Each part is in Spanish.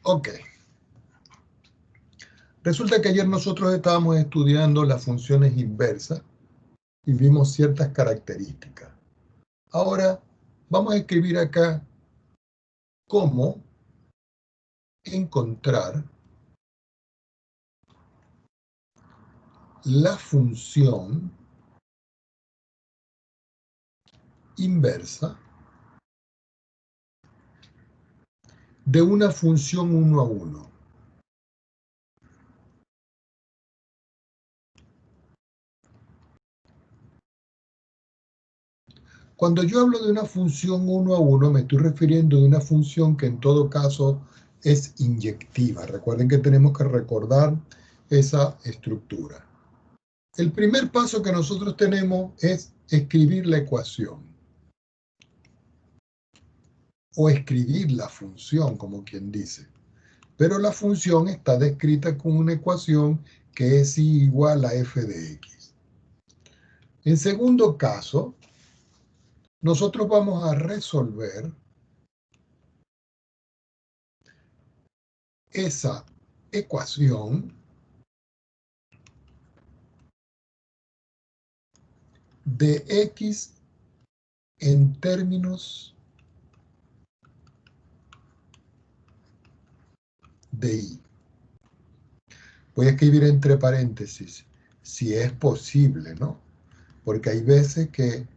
Ok. Resulta que ayer nosotros estábamos estudiando las funciones inversas y vimos ciertas características. Ahora vamos a escribir acá cómo encontrar la función inversa de una función 1 a 1. Cuando yo hablo de una función 1 a 1, me estoy refiriendo a una función que en todo caso es inyectiva. Recuerden que tenemos que recordar esa estructura. El primer paso que nosotros tenemos es escribir la ecuación. O escribir la función, como quien dice. Pero la función está descrita con una ecuación que es igual a f de x. En segundo caso, nosotros vamos a resolver esa ecuación de x en términos de y. Voy a escribir entre paréntesis, si es posible, ¿no? Porque hay veces que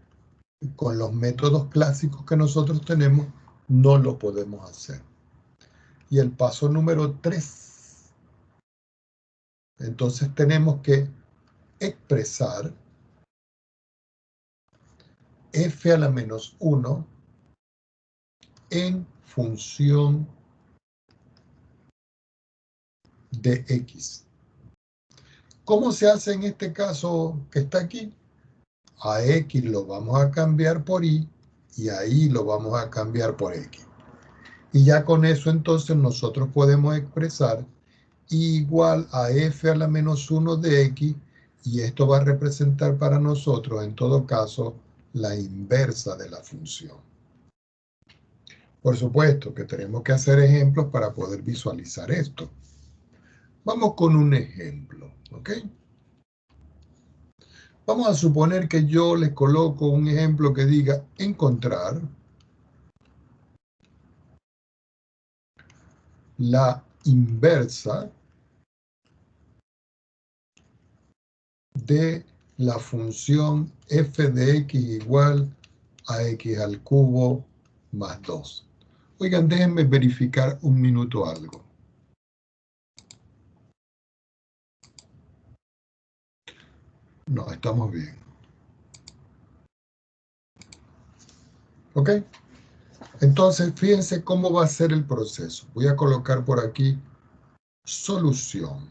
con los métodos clásicos que nosotros tenemos no lo podemos hacer. Y el paso número 3. Entonces tenemos que expresar f a la menos 1 en función de x. ¿Cómo se hace en este caso que está aquí? A x lo vamos a cambiar por y a y lo vamos a cambiar por x. Y ya con eso entonces nosotros podemos expresar y igual a f a la menos 1 de x, y esto va a representar para nosotros, en todo caso, la inversa de la función. Por supuesto que tenemos que hacer ejemplos para poder visualizar esto. Vamos con un ejemplo, ¿ok? Vamos a suponer que yo les coloco un ejemplo que diga encontrar la inversa de la función f de x igual a x al cubo más 2. Oigan, déjenme verificar un minuto algo. No, estamos bien. ¿Ok? Entonces, fíjense cómo va a ser el proceso. Voy a colocar por aquí solución.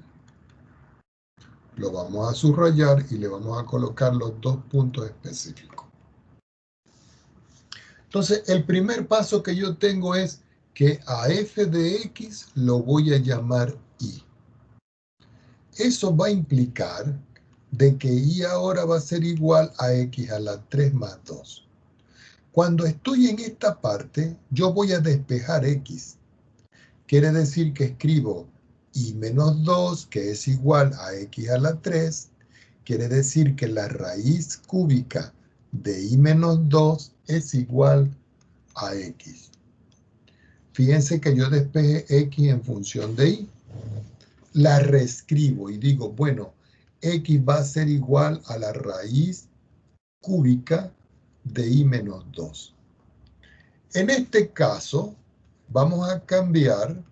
Lo vamos a subrayar y le vamos a colocar los 2 puntos específicos. Entonces, el primer paso que yo tengo es que a f de x lo voy a llamar y. Eso va a implicar de que y ahora va a ser igual a x a la 3 más 2. Cuando estoy en esta parte, yo voy a despejar x. Quiere decir que escribo y menos 2, que es igual a x a la 3. Quiere decir que la raíz cúbica de y menos 2 es igual a x. Fíjense que yo despeje x en función de y. La reescribo y digo, bueno, x va a ser igual a la raíz cúbica de y menos 2. En este caso, vamos a cambiar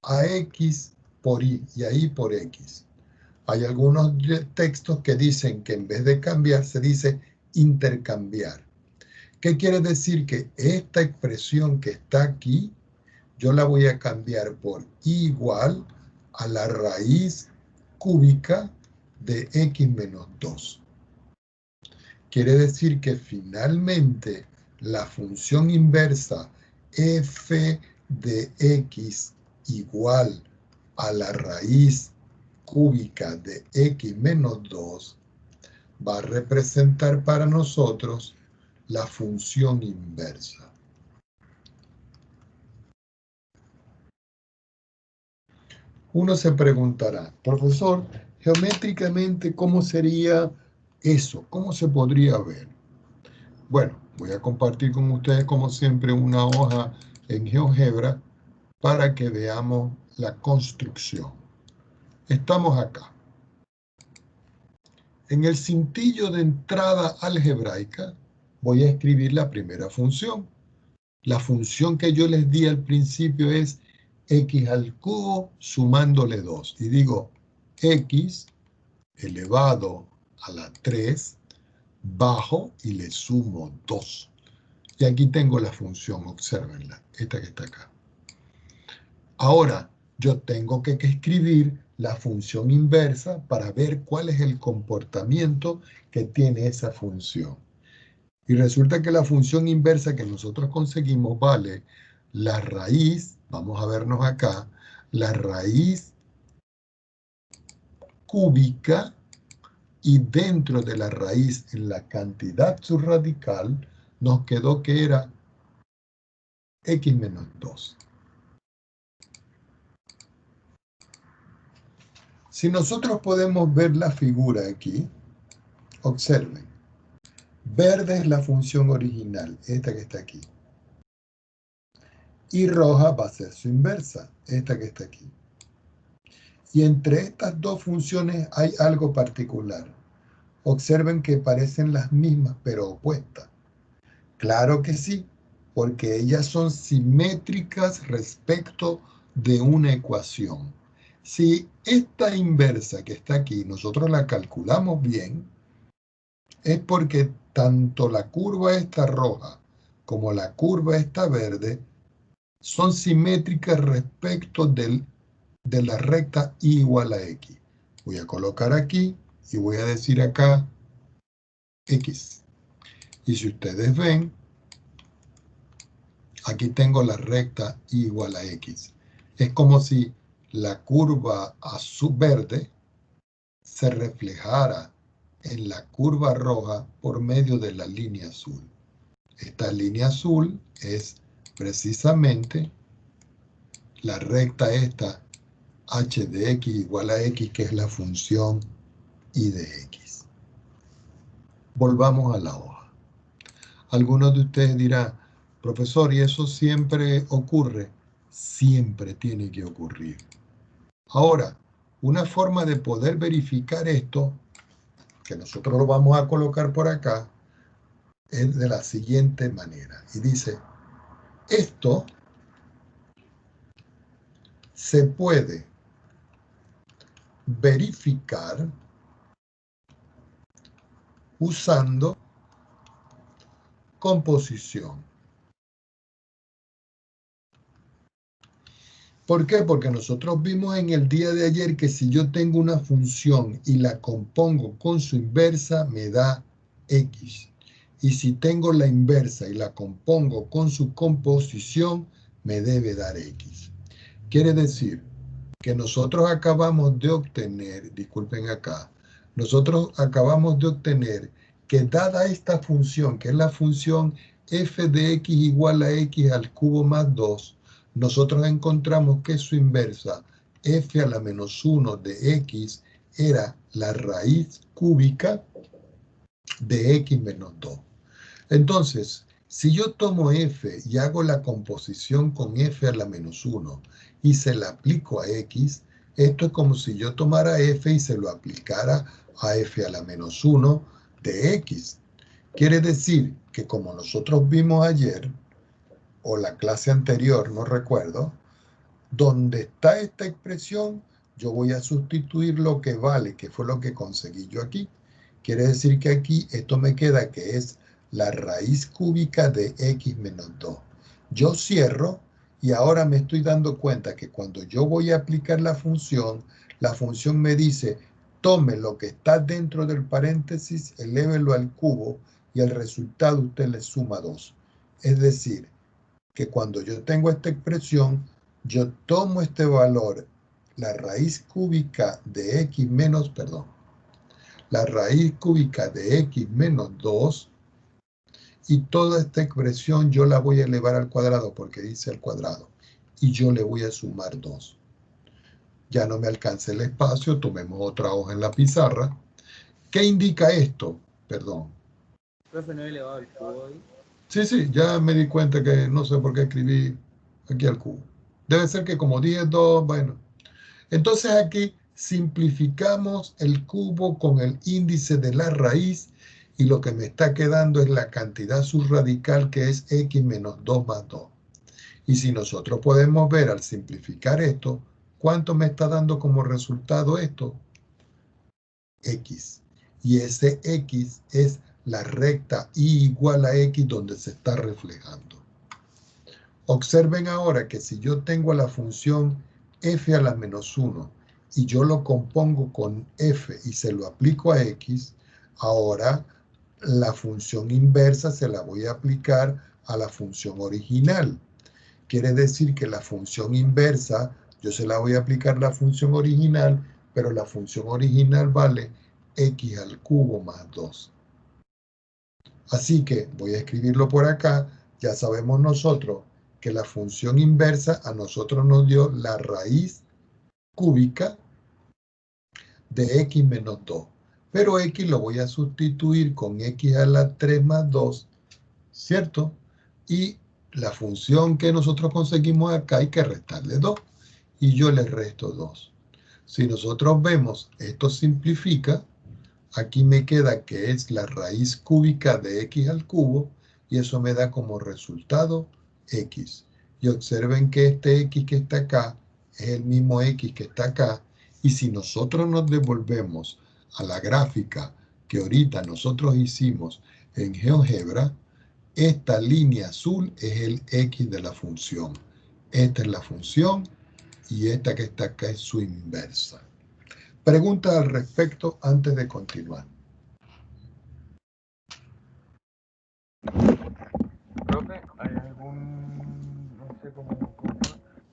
a x por y a y por x. Hay algunos textos que dicen que en vez de cambiar se dice intercambiar. ¿Qué quiere decir? Que esta expresión que está aquí, yo la voy a cambiar por y igual a la raíz cúbica de x menos 2. Quiere decir que finalmente la función inversa f de x igual a la raíz cúbica de x menos 2 va a representar para nosotros la función inversa. Uno se preguntará, profesor, geométricamente, ¿cómo sería eso? ¿Cómo se podría ver? Bueno, voy a compartir con ustedes, como siempre, una hoja en GeoGebra para que veamos la construcción. Estamos acá. En el cintillo de entrada algebraica voy a escribir la primera función. La función que yo les di al principio es x al cubo sumándole 2. Y digo x elevado a la 3 bajo y le sumo 2. Y aquí tengo la función, obsérvenla, esta que está acá. Ahora, yo tengo que escribir la función inversa para ver cuál es el comportamiento que tiene esa función. Y resulta que la función inversa que nosotros conseguimos vale la raíz, vamos a vernos acá, la raíz cúbica, y dentro de la raíz en la cantidad subradical nos quedó que era x menos 2. Si nosotros podemos ver la figura aquí, observen, verde es la función original, esta que está aquí, y roja va a ser su inversa, esta que está aquí. Y entre estas dos funciones hay algo particular. Observen que parecen las mismas, pero opuestas. Claro que sí, porque ellas son simétricas respecto de una ecuación. Si esta inversa que está aquí, nosotros la calculamos bien, es porque tanto la curva esta roja como la curva esta verde son simétricas respecto de la recta y igual a x. Voy a colocar aquí y voy a decir acá x. Y si ustedes ven, aquí tengo la recta y igual a x. Es como si la curva azul verde se reflejara en la curva roja por medio de la línea azul. Esta línea azul es precisamente la recta esta h de x igual a x, que es la función y de x. Volvamos a la hoja. Algunos de ustedes dirán, profesor, ¿y eso siempre ocurre? Siempre tiene que ocurrir. Ahora, una forma de poder verificar esto, que nosotros lo vamos a colocar por acá, es de la siguiente manera. Y dice, esto se puede verificar usando composición. ¿Por qué? Porque nosotros vimos en el día de ayer que si yo tengo una función y la compongo con su inversa, me da x. Y si tengo la inversa y la compongo con su composición, me debe dar x. Quiere decir que nosotros acabamos de obtener, disculpen acá, nosotros acabamos de obtener que dada esta función, que es la función f de x igual a x al cubo más 2, nosotros encontramos que su inversa, f a la menos 1 de x, era la raíz cúbica de x menos 2. Entonces, si yo tomo f y hago la composición con f a la menos 1 y se la aplico a x, esto es como si yo tomara f y se lo aplicara a f a la menos 1 de x. Quiere decir que como nosotros vimos ayer, o la clase anterior, no recuerdo, donde está esta expresión, yo voy a sustituir lo que vale, que fue lo que conseguí yo aquí. Quiere decir que aquí esto me queda que es la raíz cúbica de x menos 2. Yo cierro y ahora me estoy dando cuenta que cuando yo voy a aplicar la función me dice, tome lo que está dentro del paréntesis, elévelo al cubo y el resultado usted le suma 2. Es decir, que cuando yo tengo esta expresión, yo tomo este valor, la raíz cúbica de x menos, la raíz cúbica de x menos 2, y toda esta expresión yo la voy a elevar al cuadrado porque dice al cuadrado, y yo le voy a sumar 2. Ya no me alcanza el espacio, tomemos otra hoja en la pizarra. ¿Qué indica esto? Perdón. Profe, ¿no he elevado el cubo ahí? Sí, ya me di cuenta que no sé por qué escribí aquí al cubo. Debe ser que como dije 2, bueno. Entonces aquí simplificamos el cubo con el índice de la raíz y lo que me está quedando es la cantidad subradical que es x menos 2 más 2. Y si nosotros podemos ver al simplificar esto, ¿cuánto me está dando como resultado esto? X. Y ese X es la recta y igual a X donde se está reflejando. Observen ahora que si yo tengo la función f a la menos 1 y yo lo compongo con f y se lo aplico a x, ahora la función inversa se la voy a aplicar a la función original. Quiere decir que la función inversa, yo se la voy a aplicar la función original, pero la función original vale x al cubo más 2. Así que voy a escribirlo por acá. Ya sabemos nosotros que la función inversa a nosotros nos dio la raíz cúbica de x menos 2. Pero x lo voy a sustituir con x a la 3 más 2, ¿cierto? Y la función que nosotros conseguimos acá hay que restarle 2. Y yo le resto 2. Si nosotros vemos, esto simplifica. Aquí me queda que es la raíz cúbica de x al cubo y eso me da como resultado x. Y observen que este x que está acá es el mismo x que está acá. Y si nosotros nos devolvemos a la gráfica que ahorita nosotros hicimos en GeoGebra, esta línea azul es el x de la función. Esta es la función y esta que está acá es su inversa. Pregunta al respecto antes de continuar. Profe, ¿hay algún, no sé cómo se llama?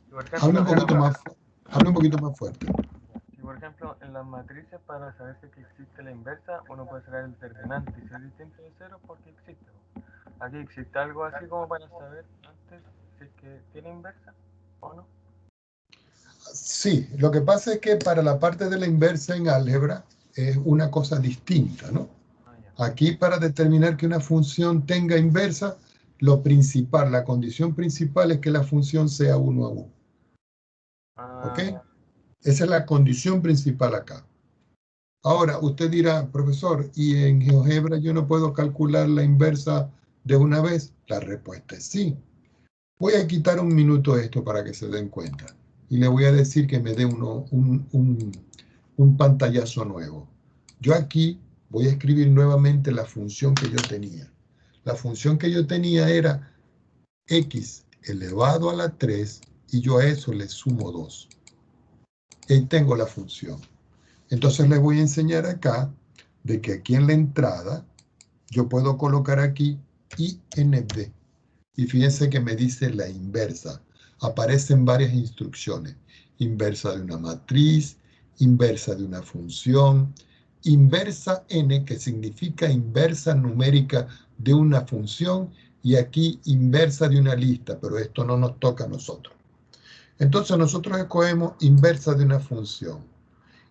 Si por Habla un ejemplo, poquito más, habla un poquito más fuerte. si por ejemplo en las matrices para saber si existe la inversa, uno puede sacar el determinante y si es distinto de cero porque existe. Aquí existe algo así como para saber antes si es que tiene inversa o no. Sí, lo que pasa es que para la parte de la inversa en álgebra es una cosa distinta, ¿no? Ah, ya. Aquí para determinar que una función tenga inversa, lo principal, la condición principal es que la función sea 1 a 1. ¿Ok? Ah, Esa es la condición principal acá. Ahora, usted dirá, profesor, ¿y en GeoGebra yo no puedo calcular la inversa de una vez? La respuesta es sí. Voy a quitar un minuto esto para que se den cuenta. Y le voy a decir que me dé un pantallazo nuevo. Yo aquí voy a escribir nuevamente la función que yo tenía. La función que yo tenía era x elevado a la 3 y yo a eso le sumo 2. Y ahí tengo la función. Entonces les voy a enseñar acá de que aquí en la entrada yo puedo colocar aquí IND. Y fíjense que me dice la inversa. Aparecen varias instrucciones. Inversa de una matriz, inversa de una función, inversa n, que significa inversa numérica de una función, y aquí inversa de una lista, pero esto no nos toca a nosotros. Entonces nosotros escogemos inversa de una función.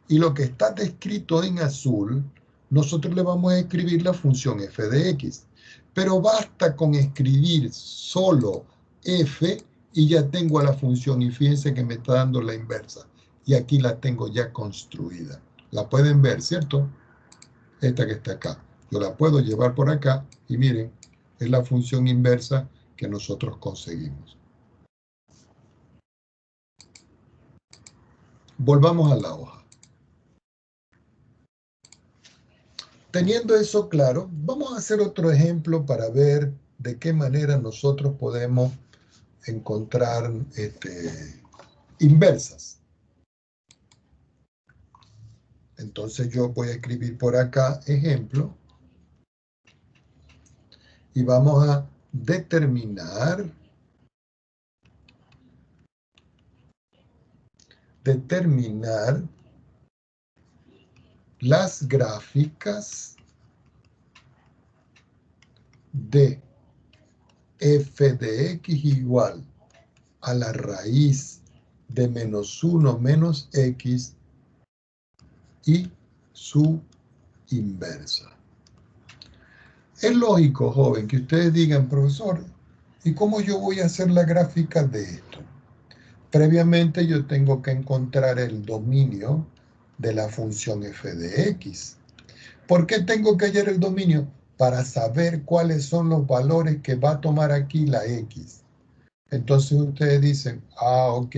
Y lo que está descrito en azul, nosotros le vamos a escribir la función f de x. Pero basta con escribir solo f y ya tengo a la función. Y fíjense que me está dando la inversa. Y aquí la tengo ya construida. La pueden ver, ¿cierto? Esta que está acá. Yo la puedo llevar por acá y miren, es la función inversa que nosotros conseguimos. Volvamos a la hoja. Teniendo eso claro, vamos a hacer otro ejemplo para ver de qué manera nosotros podemos encontrar inversas. Entonces yo voy a escribir por acá ejemplo y vamos a determinar las gráficas de f de x igual a la raíz de menos 1 menos x y su inversa. Es lógico, joven, que ustedes digan, profesor, ¿y cómo yo voy a hacer la gráfica de esto? Previamente yo tengo que encontrar el dominio de la función f de x. ¿Por qué tengo que hallar el dominio? Para saber cuáles son los valores que va a tomar aquí la x. Entonces ustedes dicen, ok,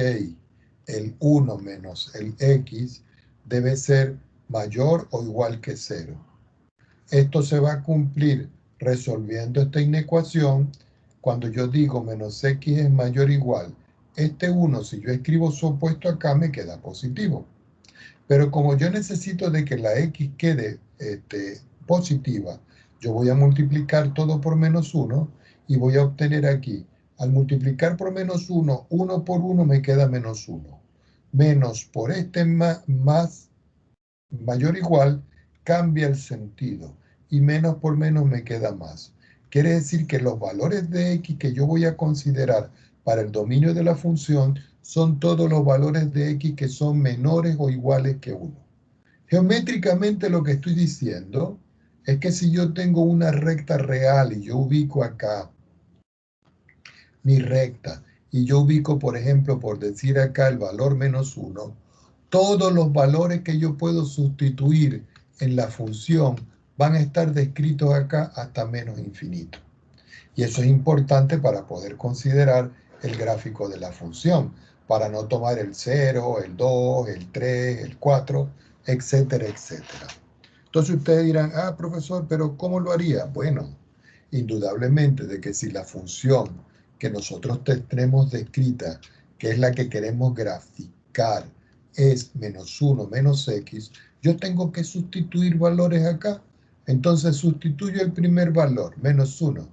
el 1 menos el x debe ser mayor o igual que 0. Esto se va a cumplir resolviendo esta inecuación cuando yo digo menos x es mayor o igual. Este 1, si yo escribo su opuesto acá, me queda positivo. Pero como yo necesito de que la x quede positiva, yo voy a multiplicar todo por menos 1 y voy a obtener aquí, al multiplicar por menos 1, 1 por 1 me queda menos 1. Menos por este más mayor o igual, cambia el sentido. Y menos por menos me queda más. Quiere decir que los valores de x que yo voy a considerar para el dominio de la función son todos los valores de x que son menores o iguales que 1. Geométricamente lo que estoy diciendo es que si yo tengo una recta real y yo ubico acá mi recta y yo ubico, por ejemplo, por decir acá el valor menos 1, todos los valores que yo puedo sustituir en la función van a estar descritos acá hasta menos infinito. Y eso es importante para poder considerar el gráfico de la función, para no tomar el 0, el 2, el 3, el 4, etcétera, etcétera. Entonces ustedes dirán, profesor, pero ¿cómo lo haría? Bueno, indudablemente de que si la función que nosotros tenemos descrita, que es la que queremos graficar, es menos 1 menos x, yo tengo que sustituir valores acá. Entonces sustituyo el primer valor, menos 1.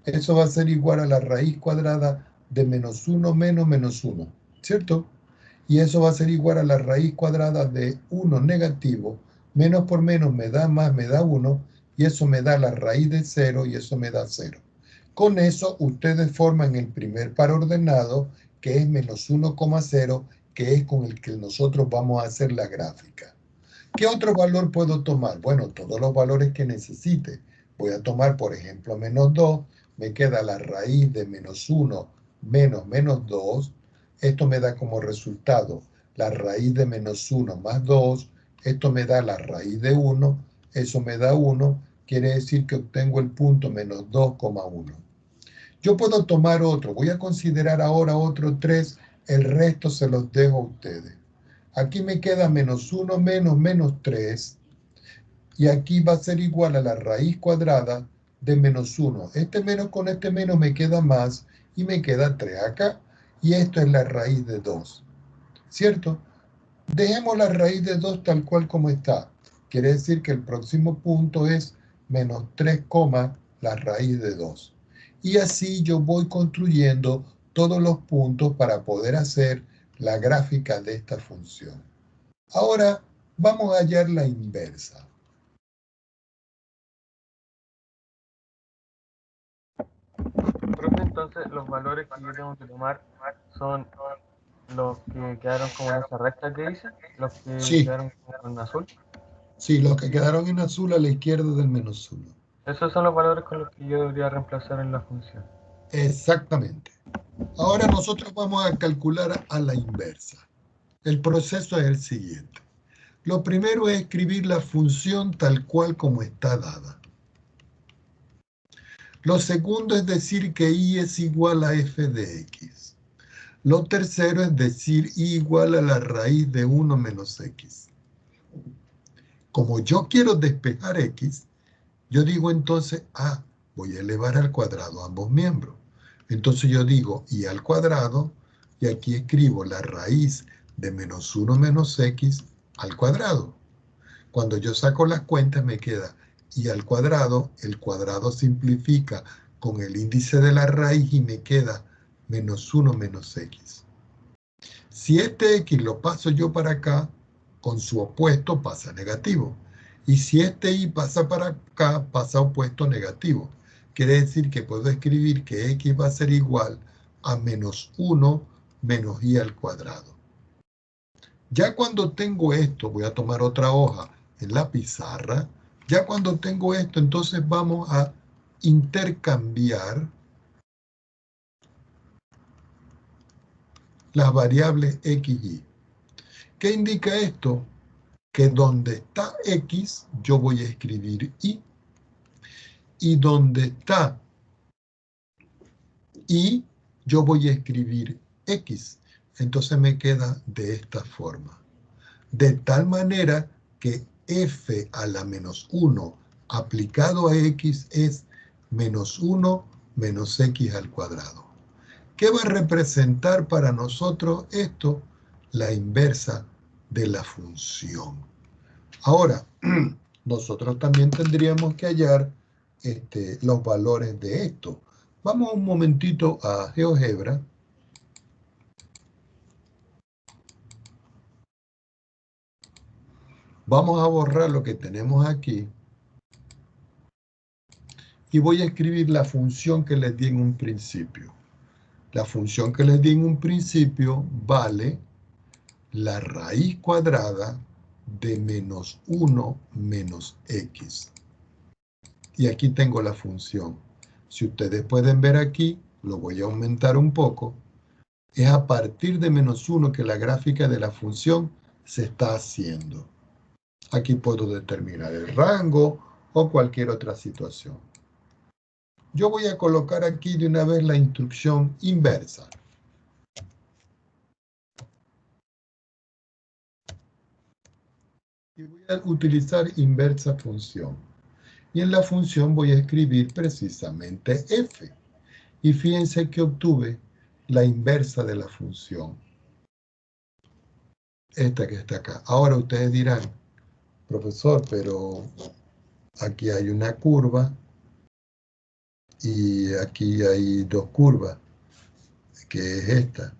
Eso va a ser igual a la raíz cuadrada de menos 1 menos menos 1, ¿cierto? Y eso va a ser igual a la raíz cuadrada de 1 negativo. Menos por menos me da más, me da 1, y eso me da la raíz de 0, y eso me da 0. Con eso, ustedes forman el primer par ordenado, que es menos 1,0, que es con el que nosotros vamos a hacer la gráfica. ¿Qué otro valor puedo tomar? Bueno, todos los valores que necesite. Voy a tomar, por ejemplo, menos 2, me queda la raíz de menos 1 menos menos 2. Esto me da como resultado la raíz de menos 1 más 2. Esto me da la raíz de 1. Eso me da 1. Quiere decir que obtengo el punto menos 2,1. Yo puedo tomar otro. Voy a considerar ahora otro 3. El resto se los dejo a ustedes. Aquí me queda menos 1 menos menos 3. Y aquí va a ser igual a la raíz cuadrada de menos 1. Este menos con este menos me queda más y me queda 3 acá. Y esto es la raíz de 2. ¿Cierto? Dejemos la raíz de 2 tal cual como está. Quiere decir que el próximo punto es menos 3, la raíz de 2. Y así yo voy construyendo todos los puntos para poder hacer la gráfica de esta función. Ahora vamos a hallar la inversa. Profe, entonces los valores que yo tengo que tomar son los que quedaron como en esa recta que hice, los que Sí, quedaron como en azul. sí, los que quedaron en azul a la izquierda del menos 1. Esos son los valores con los que yo debería reemplazar en la función. Exactamente. Ahora nosotros vamos a calcular a la inversa. El proceso es el siguiente. Lo primero es escribir la función tal cual como está dada. Lo segundo es decir que y es igual a f de x. Lo tercero es decir y igual a la raíz de 1 menos x. Como yo quiero despejar x, yo digo entonces, voy a elevar al cuadrado ambos miembros. Entonces yo digo y al cuadrado, y aquí escribo la raíz de menos 1 menos x al cuadrado. Cuando yo saco las cuentas me queda y al cuadrado, el cuadrado simplifica con el índice de la raíz y me queda menos 1 menos x. Si este x lo paso yo para acá, con su opuesto pasa negativo. Y si este y pasa para acá, pasa opuesto negativo. Quiere decir que puedo escribir que x va a ser igual a menos 1 menos y al cuadrado. Ya cuando tengo esto, voy a tomar otra hoja en la pizarra. Ya cuando tengo esto, entonces vamos a intercambiar las variables x y. ¿Qué indica esto? Que donde está x, yo voy a escribir y. Y donde está y, yo voy a escribir x. Entonces me queda de esta forma. De tal manera que f a la menos 1 aplicado a x es menos 1 menos x al cuadrado. ¿Qué va a representar para nosotros esto? La inversa de la función. Ahora, nosotros también tendríamos que hallar los valores de esto. Vamos un momentito a GeoGebra. Vamos a borrar lo que tenemos aquí. Y voy a escribir la función que les di en un principio. La función que les di en un principio vale la raíz cuadrada de menos 1 menos x. Y aquí tengo la función. Si ustedes pueden ver aquí, lo voy a aumentar un poco. Es a partir de menos 1 que la gráfica de la función se está haciendo. Aquí puedo determinar el rango o cualquier otra situación. Yo voy a colocar aquí de una vez la instrucción inversa. Y voy a utilizar inversa función. Y en la función voy a escribir precisamente f. Y fíjense que obtuve la inversa de la función. Esta que está acá. Ahora ustedes dirán, profesor, pero aquí hay una curva y aquí hay dos curvas, que es esta.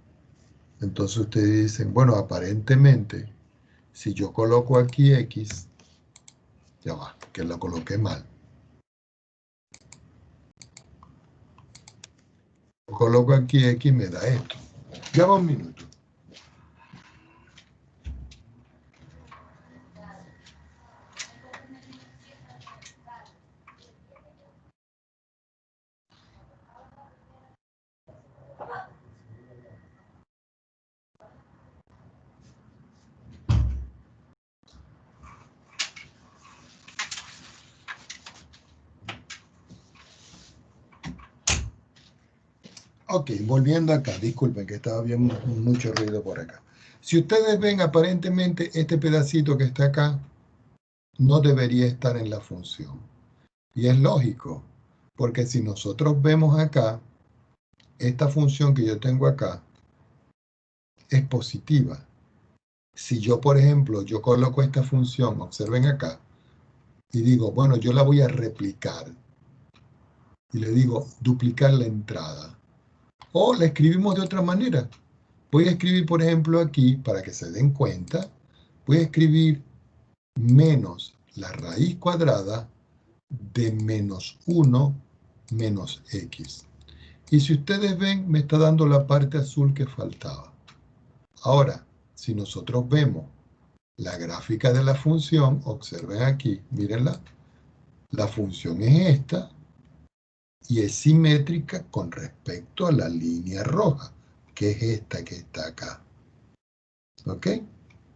Entonces ustedes dicen, bueno, aparentemente, si yo coloco aquí x, ya va, que lo coloqué mal. Coloco aquí x, me da esto. Ya va un minuto. Ok, volviendo acá, disculpen que estaba viendo mucho ruido por acá. Si ustedes ven, aparentemente este pedacito que está acá no debería estar en la función. Y es lógico, porque si nosotros vemos acá, esta función que yo tengo acá es positiva. Si yo, por ejemplo, yo coloco esta función, observen acá, y digo, bueno, yo la voy a replicar. Y le digo, duplicar la entrada. O la escribimos de otra manera. Voy a escribir, por ejemplo, aquí, para que se den cuenta, voy a escribir menos la raíz cuadrada de menos 1 menos x. Y si ustedes ven, me está dando la parte azul que faltaba. Ahora, si nosotros vemos la gráfica de la función, observen aquí, mírenla, la función es esta y es simétrica con respecto a la línea roja, que es esta que está acá. ¿Ok?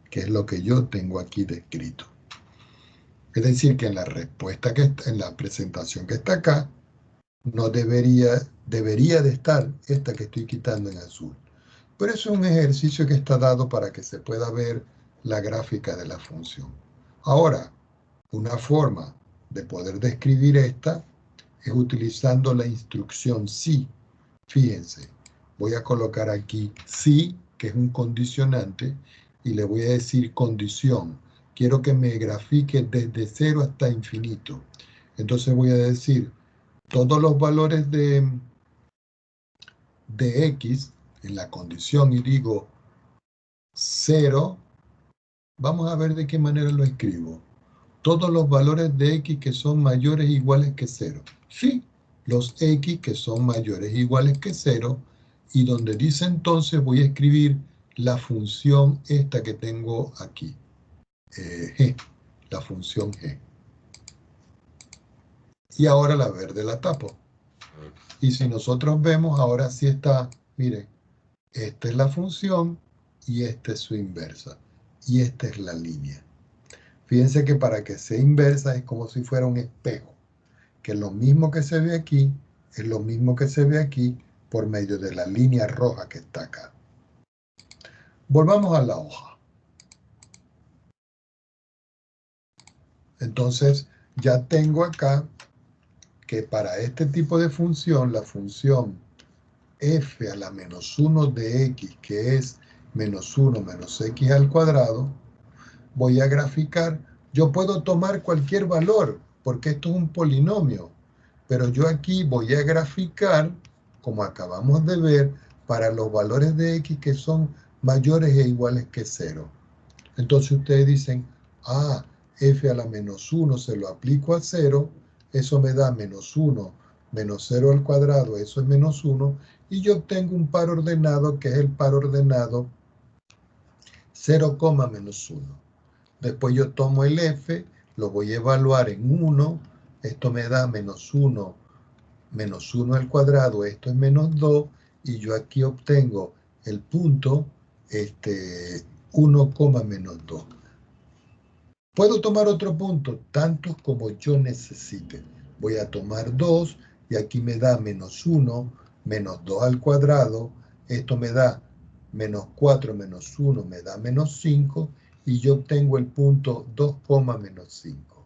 Que es lo que yo tengo aquí descrito. Es decir, que en la respuesta que está, en la presentación que está acá, no debería de estar esta que estoy quitando en azul. Pero eso es un ejercicio que está dado para que se pueda ver la gráfica de la función. Ahora, una forma de poder describir esta es utilizando la instrucción si. Fíjense, voy a colocar aquí si, que es un condicionante, y le voy a decir condición. Quiero que me grafique desde 0 hasta infinito. Entonces voy a decir todos los valores de x en la condición y digo 0. Vamos a ver de qué manera lo escribo. Todos los valores de x que son mayores o iguales que 0. Sí, los x que son mayores o iguales que 0. Y donde dice entonces voy a escribir la función esta que tengo aquí, g, la función g. Y ahora la verde la tapo. Y si nosotros vemos, ahora sí está, miren, esta es la función y esta es su inversa. Y esta es la línea. Fíjense que para que sea inversa es como si fuera un espejo, que lo mismo que se ve aquí es lo mismo que se ve aquí por medio de la línea roja que está acá. Volvamos a la hoja. Entonces, ya tengo acá que para este tipo de función, la función f a la menos 1 de x, que es menos 1 menos x al cuadrado, voy a graficar. Yo puedo tomar cualquier valor, porque esto es un polinomio, pero yo aquí voy a graficar, como acabamos de ver, para los valores de x que son mayores e iguales que 0. Entonces ustedes dicen, ah, f a la menos 1 se lo aplico a 0, eso me da menos 1 menos 0 al cuadrado, eso es menos 1, y yo obtengo un par ordenado que es el par ordenado 0, menos 1. Después yo tomo el f, lo voy a evaluar en 1, esto me da menos 1 al cuadrado, esto es menos 2, y yo aquí obtengo el punto 1, menos 2. Puedo tomar otro punto, tantos como yo necesite. Voy a tomar 2 y aquí me da menos 1, menos 2 al cuadrado. Esto me da menos 4 menos 1 me da menos 5 y yo obtengo el punto 2, menos 5.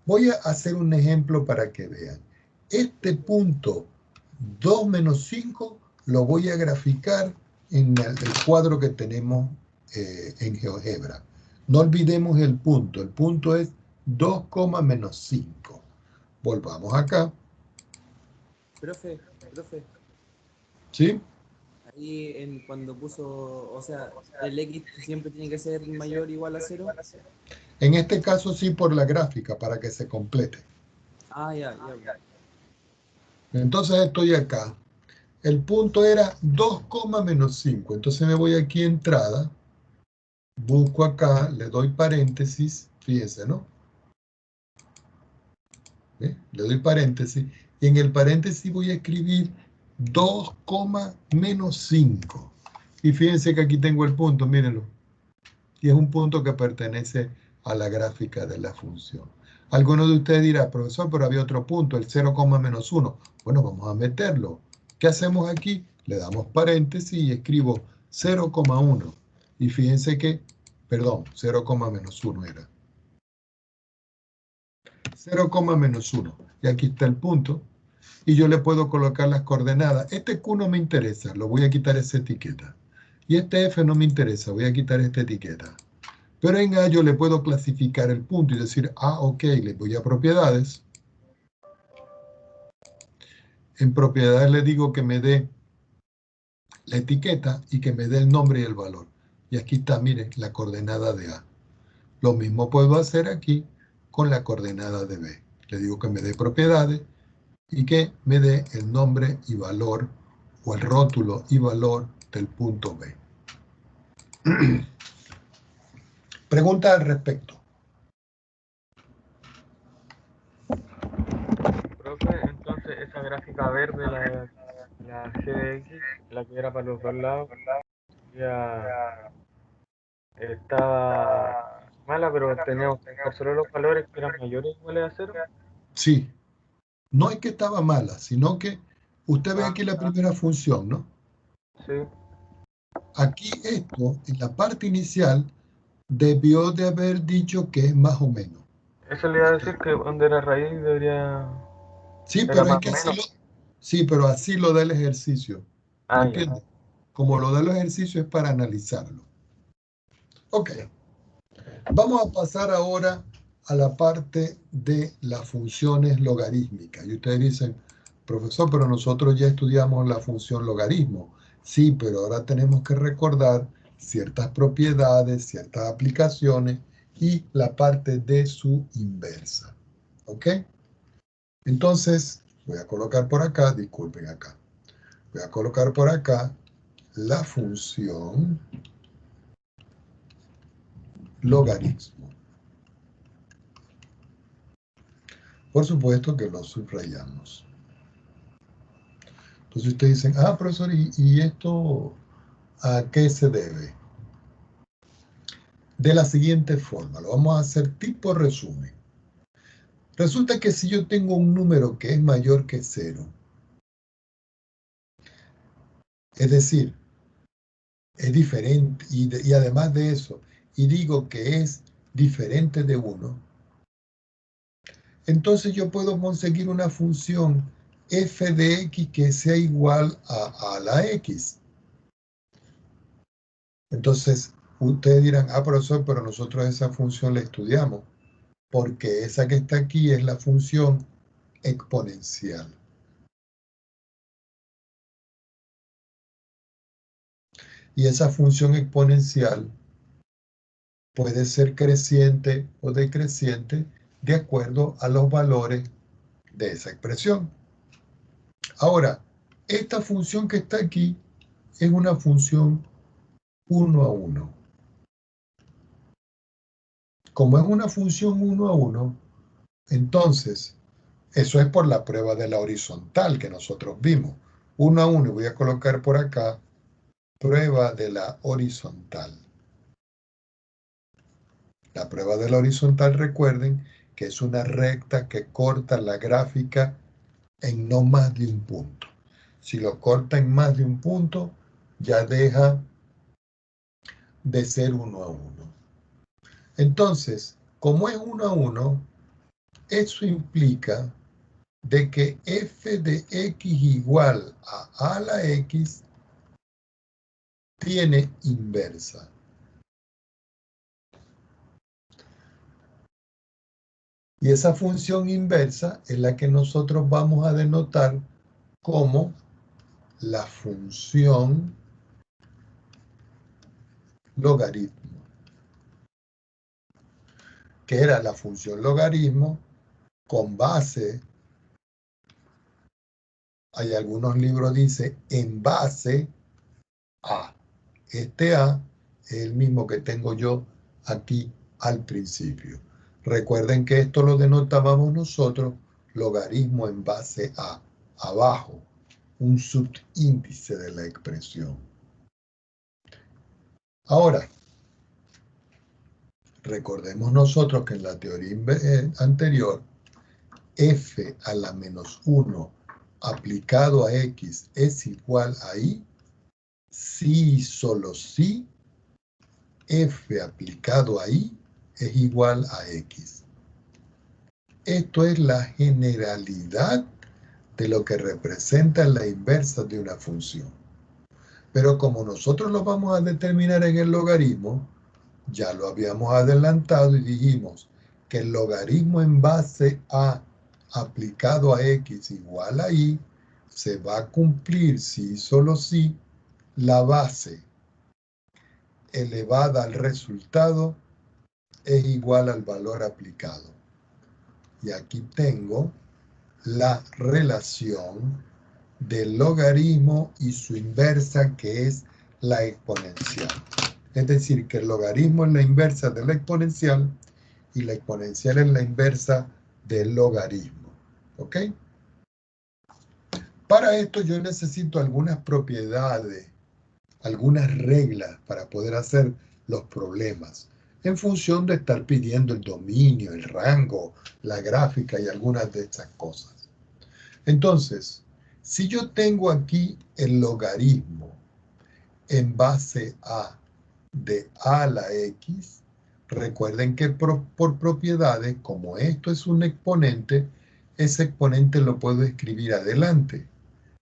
Voy a hacer un ejemplo para que vean. Este punto 2 menos 5 lo voy a graficar en el cuadro que tenemos en GeoGebra. No olvidemos el punto es 2, menos 5. Volvamos acá. Profe, ¿Sí? ahí cuando puso, o sea, el x siempre tiene que ser mayor o igual a 0. En este caso sí por la gráfica, para que se complete. Ah, ya. Entonces estoy acá. El punto era 2, menos 5. Entonces me voy aquí a entrada, busco acá, le doy paréntesis, fíjense, ¿no? ¿Ve? Le doy paréntesis, y en el paréntesis voy a escribir 2, menos 5. Y fíjense que aquí tengo el punto, mírenlo. Y es un punto que pertenece a la gráfica de la función. Alguno de ustedes dirá, profesor, pero había otro punto, el 0, menos 1. Bueno, vamos a meterlo. ¿Qué hacemos aquí? Le damos paréntesis y escribo 0,1. Y fíjense que, perdón, 0, menos 1 era. 0, menos 1. Y aquí está el punto. Y yo le puedo colocar las coordenadas. Este Q no me interesa, lo voy a quitar esa etiqueta. Y este F no me interesa, voy a quitar esta etiqueta. Pero en A yo le puedo clasificar el punto y decir, ok, le voy a propiedades. En propiedades le digo que me dé la etiqueta y que me dé el nombre y el valor. Y aquí está, miren, la coordenada de A. Lo mismo puedo hacer aquí con la coordenada de B. Le digo que me dé propiedades y que me dé el nombre y valor o el rótulo y valor del punto B. Pregunta al respecto. Profe, entonces esa gráfica verde, la G de X, la que era para los dos lados, ya estaba mala, pero teníamos que dejar solo los valores que eran mayores o iguales a 0. Sí, no es que estaba mala, sino que usted ve aquí la primera función, ¿no? Sí, Aquí esto, en la parte inicial, debió de haber dicho que es más o menos. eso le iba a decir que donde era raíz debería... Sí, Era pero es más que o menos. sí, pero así lo da el ejercicio. ¿Me Ah, ya. entiendes? Como lo da el ejercicio es para analizarlo. Ok. Vamos a pasar ahora a la parte de las funciones logarítmicas. Y ustedes dicen, profesor, pero nosotros ya estudiamos la función logaritmo. Sí, pero ahora tenemos que recordar ciertas propiedades, ciertas aplicaciones y la parte de su inversa. ¿Ok? Entonces, voy a colocar por acá, disculpen acá. Voy a colocar por acá la función logaritmo. Por supuesto que lo subrayamos. Entonces ustedes dicen, ah, profesor, ¿y esto a qué se debe? De la siguiente forma, lo vamos a hacer tipo resumen. Resulta que si yo tengo un número que es mayor que 0, es decir, es diferente, y además de eso, y digo que es diferente de 1, entonces yo puedo conseguir una función f de x que sea igual a la x. Entonces, ustedes dirán, ah, profesor, pero nosotros esa función la estudiamos, porque esa que está aquí es la función exponencial. Y esa función exponencial puede ser creciente o decreciente de acuerdo a los valores de esa expresión. Ahora, esta función que está aquí es una función 1 a 1. Como es una función 1 a 1, entonces, eso es por la prueba de la horizontal que nosotros vimos. 1 a 1, y voy a colocar por acá, prueba de la horizontal. La prueba de la horizontal, recuerden, que es una recta que corta la gráfica en no más de un punto. Si lo corta en más de un punto, ya deja de ser 1 a 1. Entonces, como es 1 a 1, eso implica de que f de x igual a la x tiene inversa. Y esa función inversa es la que nosotros vamos a denotar como la función logaritmo, que era la función logaritmo con base, hay algunos libros dice en base a. Este A es el mismo que tengo yo aquí al principio. Recuerden que esto lo denotábamos nosotros logaritmo en base a, abajo, un subíndice de la expresión. Ahora, recordemos nosotros que en la teoría anterior, f a la menos 1 aplicado a x es igual a y, si y solo si f aplicado a y es igual a x. Esto es la generalidad de lo que representa la inversa de una función. Pero como nosotros lo vamos a determinar en el logaritmo, ya lo habíamos adelantado y dijimos que el logaritmo en base a aplicado a x igual a y se va a cumplir si y solo si la base elevada al resultado es igual al valor aplicado. Y aquí tengo la relación del logaritmo y su inversa, que es la exponencial. Es decir, que el logaritmo es la inversa de la exponencial y la exponencial es la inversa del logaritmo. ¿Ok? Para esto yo necesito algunas propiedades, algunas reglas para poder hacer los problemas, en función de estar pidiendo el dominio, el rango, la gráfica y algunas de estas cosas. Entonces, si yo tengo aquí el logaritmo en base a de a a la x, recuerden que por propiedades, como esto es un exponente, ese exponente lo puedo escribir adelante.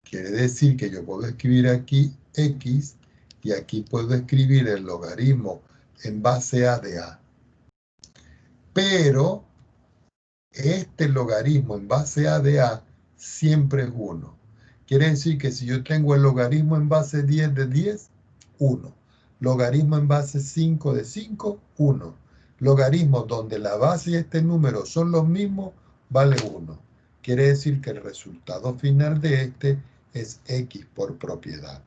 Quiere decir que yo puedo escribir aquí x y aquí puedo escribir el logaritmo en base a de a. Pero este logaritmo en base a de a siempre es 1. Quiere decir que si yo tengo el logaritmo en base 10 de 10, 1. Logaritmo en base 5 de 5, 1. Logaritmo donde la base y este número son los mismos, vale 1. Quiere decir que el resultado final de este es x por propiedad.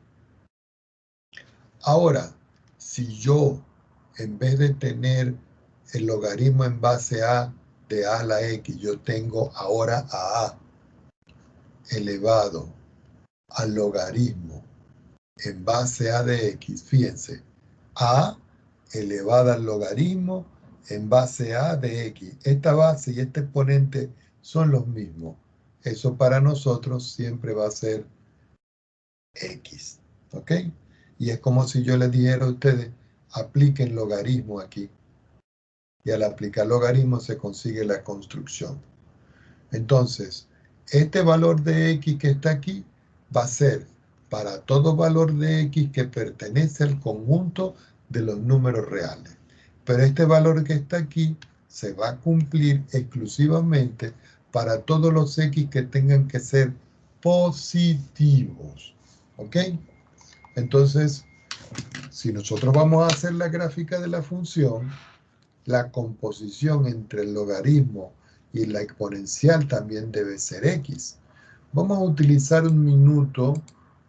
Ahora, si yo, en vez de tener el logaritmo en base a de a a la x, yo tengo ahora a elevado al logaritmo en base a de x, fíjense, a elevada al logaritmo en base a de x. Esta base y este exponente son los mismos. Eso para nosotros siempre va a ser x, ¿ok? Y es como si yo les dijera a ustedes, apliquen logaritmo aquí. Y al aplicar logaritmo se consigue la construcción. Entonces, este valor de x que está aquí va a ser para todo valor de x que pertenece al conjunto de los números reales. Pero este valor que está aquí se va a cumplir exclusivamente para todos los x que tengan que ser positivos. ¿Ok? Entonces, si nosotros vamos a hacer la gráfica de la función, la composición entre el logaritmo y la exponencial también debe ser x. Vamos a utilizar un minuto,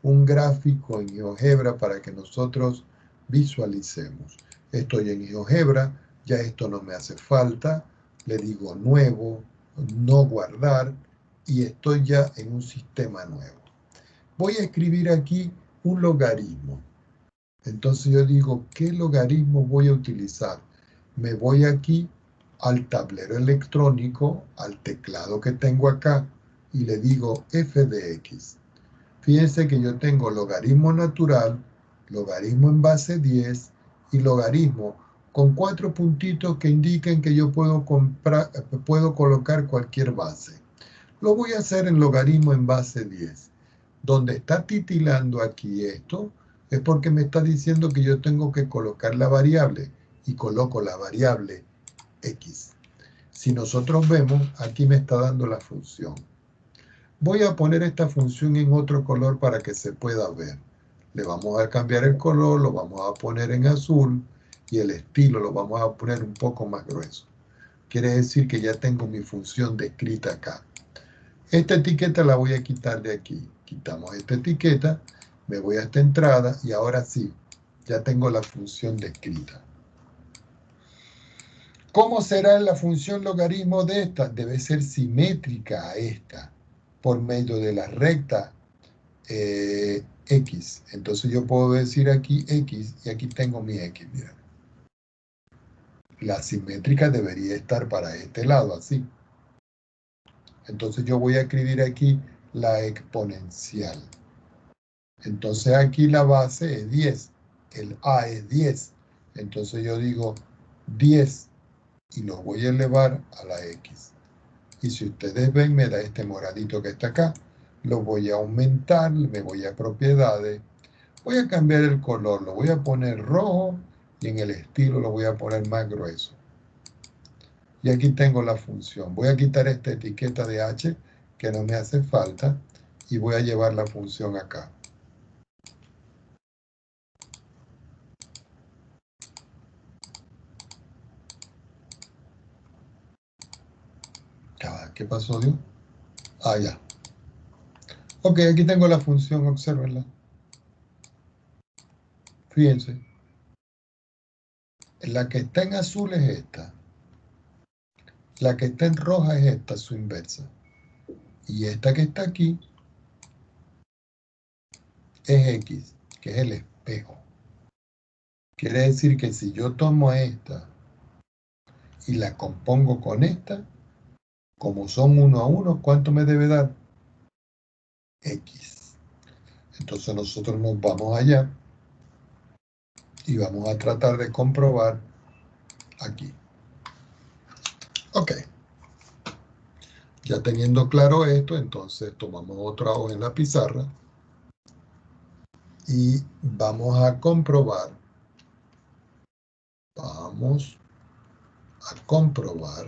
un gráfico en GeoGebra para que nosotros visualicemos. Estoy en GeoGebra, ya esto no me hace falta, le digo nuevo, no guardar, y estoy ya en un sistema nuevo. Voy a escribir aquí un logaritmo. Entonces yo digo, ¿qué logaritmo voy a utilizar? Me voy aquí al tablero electrónico, al teclado que tengo acá, y le digo f de x. Fíjense que yo tengo logaritmo natural, logaritmo en base 10 y logaritmo con 4 puntitos que indiquen que yo puedo colocar cualquier base. Lo voy a hacer en logaritmo en base 10. Donde está titilando aquí esto, es porque me está diciendo que yo tengo que colocar la variable, y coloco la variable x. Si nosotros vemos, aquí me está dando la función. Voy a poner esta función en otro color para que se pueda ver. Le vamos a cambiar el color, lo vamos a poner en azul, y el estilo lo vamos a poner un poco más grueso. Quiere decir que ya tengo mi función descrita acá. Esta etiqueta la voy a quitar de aquí. Quitamos esta etiqueta, me voy a esta entrada y ahora sí, ya tengo la función descrita. ¿Cómo será la función logaritmo de esta? Debe ser simétrica a esta, por medio de la recta x. Entonces yo puedo decir aquí x y aquí tengo mi x, mira. La simétrica debería estar para este lado, así. Entonces yo voy a escribir aquí la exponencial. Entonces aquí la base es 10, el a es 10. Entonces yo digo 10 y lo voy a elevar a la x. Y si ustedes ven, me da este moradito que está acá. Lo voy a aumentar, me voy a propiedades. Voy a cambiar el color, lo voy a poner rojo y en el estilo lo voy a poner más grueso. Y aquí tengo la función. Voy a quitar esta etiqueta de h que no me hace falta y voy a llevar la función acá. ¿Qué pasó, Dios? Ah, ya. Ok, aquí tengo la función, obsérvenla. Fíjense. La que está en azul es esta. La que está en roja es esta, su inversa. Y esta que está aquí es x, que es el espejo. Quiere decir que si yo tomo esta y la compongo con esta, como son 1 a 1, ¿cuánto me debe dar? X. Entonces nosotros nos vamos allá y vamos a tratar de comprobar aquí. Ok. Ya teniendo claro esto, entonces tomamos otra hoja en la pizarra y vamos a comprobar. Vamos a comprobar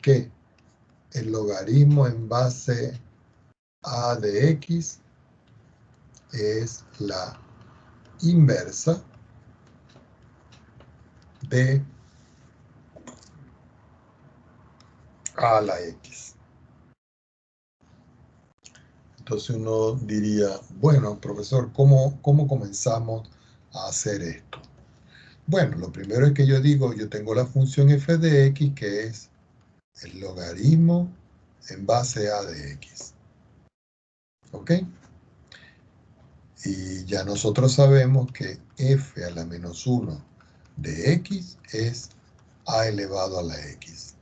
que el logaritmo en base a de x es la inversa de a la x. Entonces uno diría, bueno, profesor, ¿cómo comenzamos a hacer esto? Bueno, lo primero es que yo digo, yo tengo la función f de x, que es el logaritmo en base a de x. ¿Ok? Y ya nosotros sabemos que f a la menos 1 de x es a elevado a la x.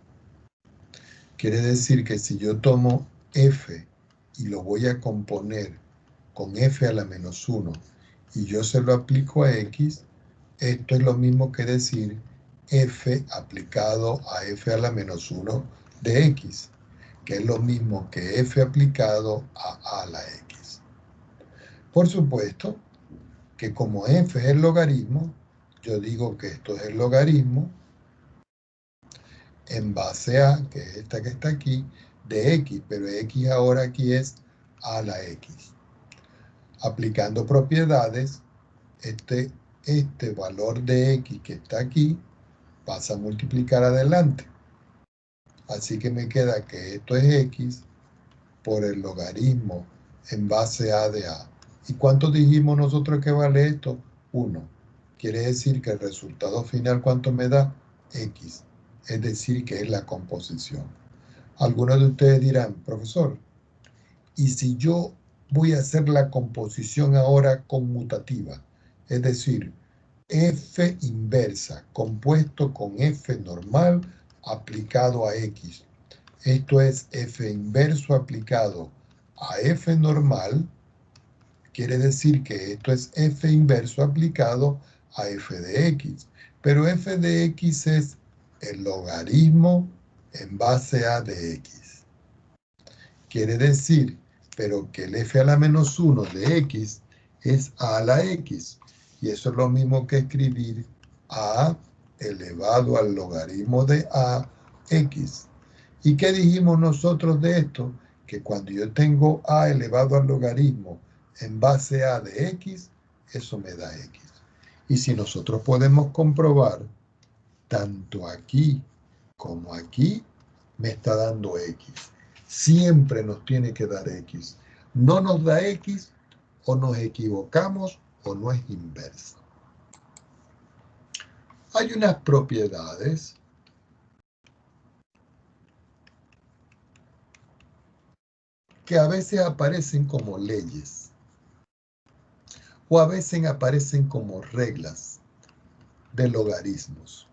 Quiere decir que si yo tomo f y lo voy a componer con f a la menos 1 y yo se lo aplico a x, esto es lo mismo que decir f aplicado a f a la menos 1 de x, que es lo mismo que f aplicado a la x. Por supuesto que como f es el logaritmo, yo digo que esto es el logaritmo en base a, que es esta que está aquí, de x, pero x ahora aquí es a la x. Aplicando propiedades, este valor de x que está aquí pasa a multiplicar adelante. Así que me queda que esto es x por el logaritmo en base a de a. ¿Y cuánto dijimos nosotros que vale esto? 1. Quiere decir que el resultado final, ¿cuánto me da? X. Es decir, que es la composición. Algunos de ustedes dirán, profesor, ¿y si yo voy a hacer la composición ahora conmutativa? Es decir, f inversa compuesto con f normal aplicado a x. Esto es f inverso aplicado a f normal. Quiere decir que esto es f inverso aplicado a f de x. Pero f de x es el logaritmo en base a de x. Quiere decir, pero que el f a la menos 1 de x es a la x. Y eso es lo mismo que escribir a elevado al logaritmo de a x. ¿Y qué dijimos nosotros de esto? Que cuando yo tengo a elevado al logaritmo en base a de x, eso me da x. Y si nosotros podemos comprobar, tanto aquí como aquí, me está dando x. Siempre nos tiene que dar x. No nos da x, o nos equivocamos, o no es inversa. Hay unas propiedades que a veces aparecen como leyes, o a veces aparecen como reglas de logaritmos.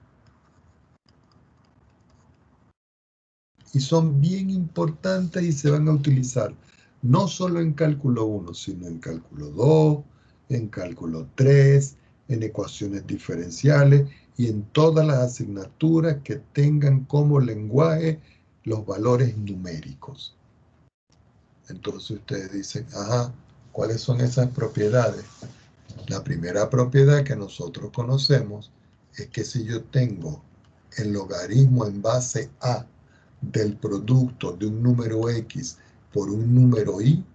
Y son bien importantes y se van a utilizar no solo en cálculo 1, sino en cálculo 2, en cálculo 3, en ecuaciones diferenciales y en todas las asignaturas que tengan como lenguaje los valores numéricos. Entonces ustedes dicen, ajá, ¿cuáles son esas propiedades? La primera propiedad que nosotros conocemos es que si yo tengo el logaritmo en base a del producto de un número x por un número y,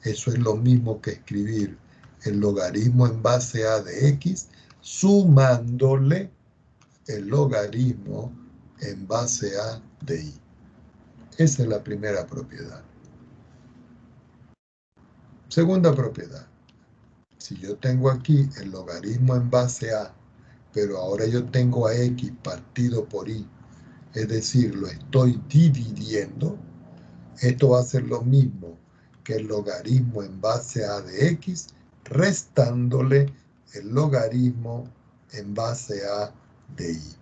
eso es lo mismo que escribir el logaritmo en base a de x sumándole el logaritmo en base a de y. Esa es la primera propiedad. Segunda propiedad. Si yo tengo aquí el logaritmo en base a, pero ahora yo tengo a x partido por y, es decir, lo estoy dividiendo, esto va a ser lo mismo que el logaritmo en base a de x, restándole el logaritmo en base a de y.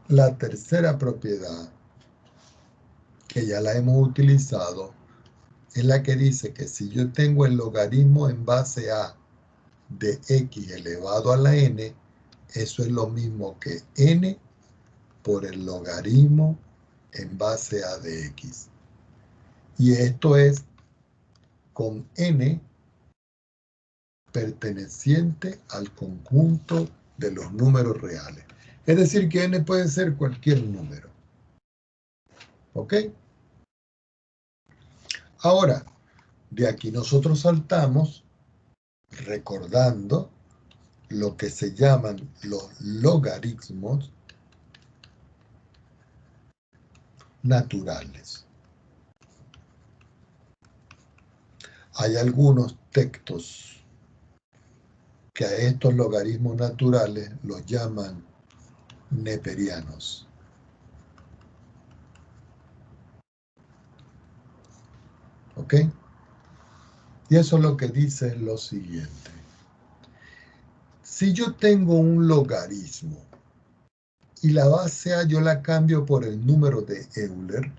La tercera propiedad, que ya la hemos utilizado, es la que dice que si yo tengo el logaritmo en base a de x elevado a la n, eso es lo mismo que n por el logaritmo en base a de x. Y esto es con n perteneciente al conjunto de los números reales. Es decir, que n puede ser cualquier número. ¿Ok? Ahora, de aquí nosotros saltamos recordando lo que se llaman los logaritmos naturales. Hay algunos textos que a estos logaritmos naturales los llaman neperianos. ¿Ok? Y eso es lo que dice lo siguiente. Si yo tengo un logaritmo y la base A yo la cambio por el número de Euler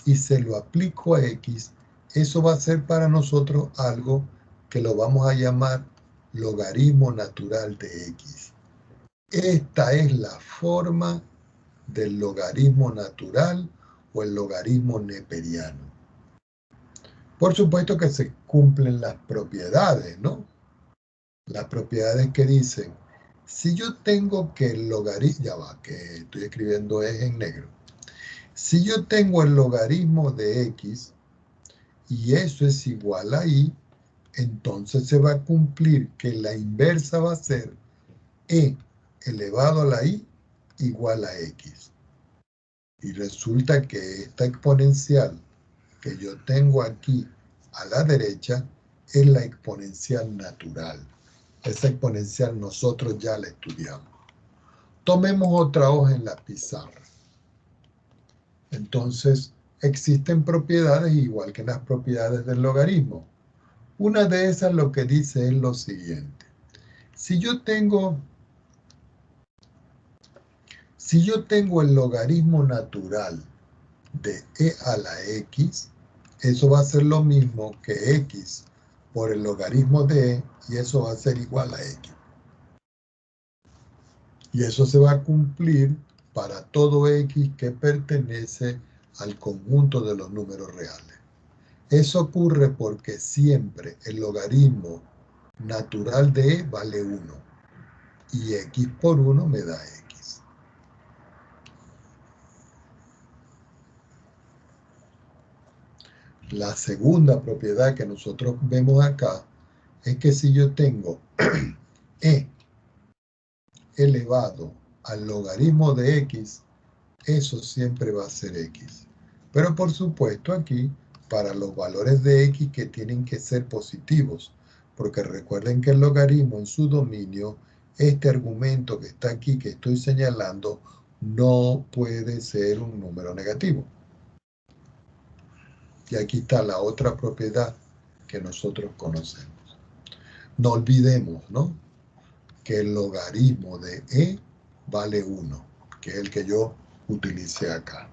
y se lo aplico a X, eso va a ser para nosotros algo que lo vamos a llamar logaritmo natural de X. Esta es la forma del logaritmo natural o el logaritmo neperiano. Por supuesto que se cumplen las propiedades, ¿no? Las propiedades que dicen, si yo tengo que el logaritmo, ya va, que estoy escribiendo es en negro. Si yo tengo el logaritmo de X y eso es igual a Y, entonces se va a cumplir que la inversa va a ser E elevado a la Y igual a X. Y resulta que esta exponencial que yo tengo aquí a la derecha es la exponencial natural. Esa exponencial nosotros ya la estudiamos. Tomemos otra hoja en la pizarra. Entonces, existen propiedades igual que las propiedades del logaritmo. Una de esas lo que dice es lo siguiente. Si yo tengo el logaritmo natural de e a la x, eso va a ser lo mismo que x por el logaritmo de e, y eso va a ser igual a x. Y eso se va a cumplir para todo x que pertenece al conjunto de los números reales. Eso ocurre porque siempre el logaritmo natural de e vale 1 y x por 1 me da x. La segunda propiedad que nosotros vemos acá es que si yo tengo e elevado al logaritmo de x, eso siempre va a ser x. Pero por supuesto aquí, para los valores de x que tienen que ser positivos, porque recuerden que el logaritmo en su dominio, este argumento que está aquí, que estoy señalando, no puede ser un número negativo. Y aquí está la otra propiedad que nosotros conocemos. No olvidemos, ¿no?, que el logaritmo de e vale 1, que es el que yo utilicé acá.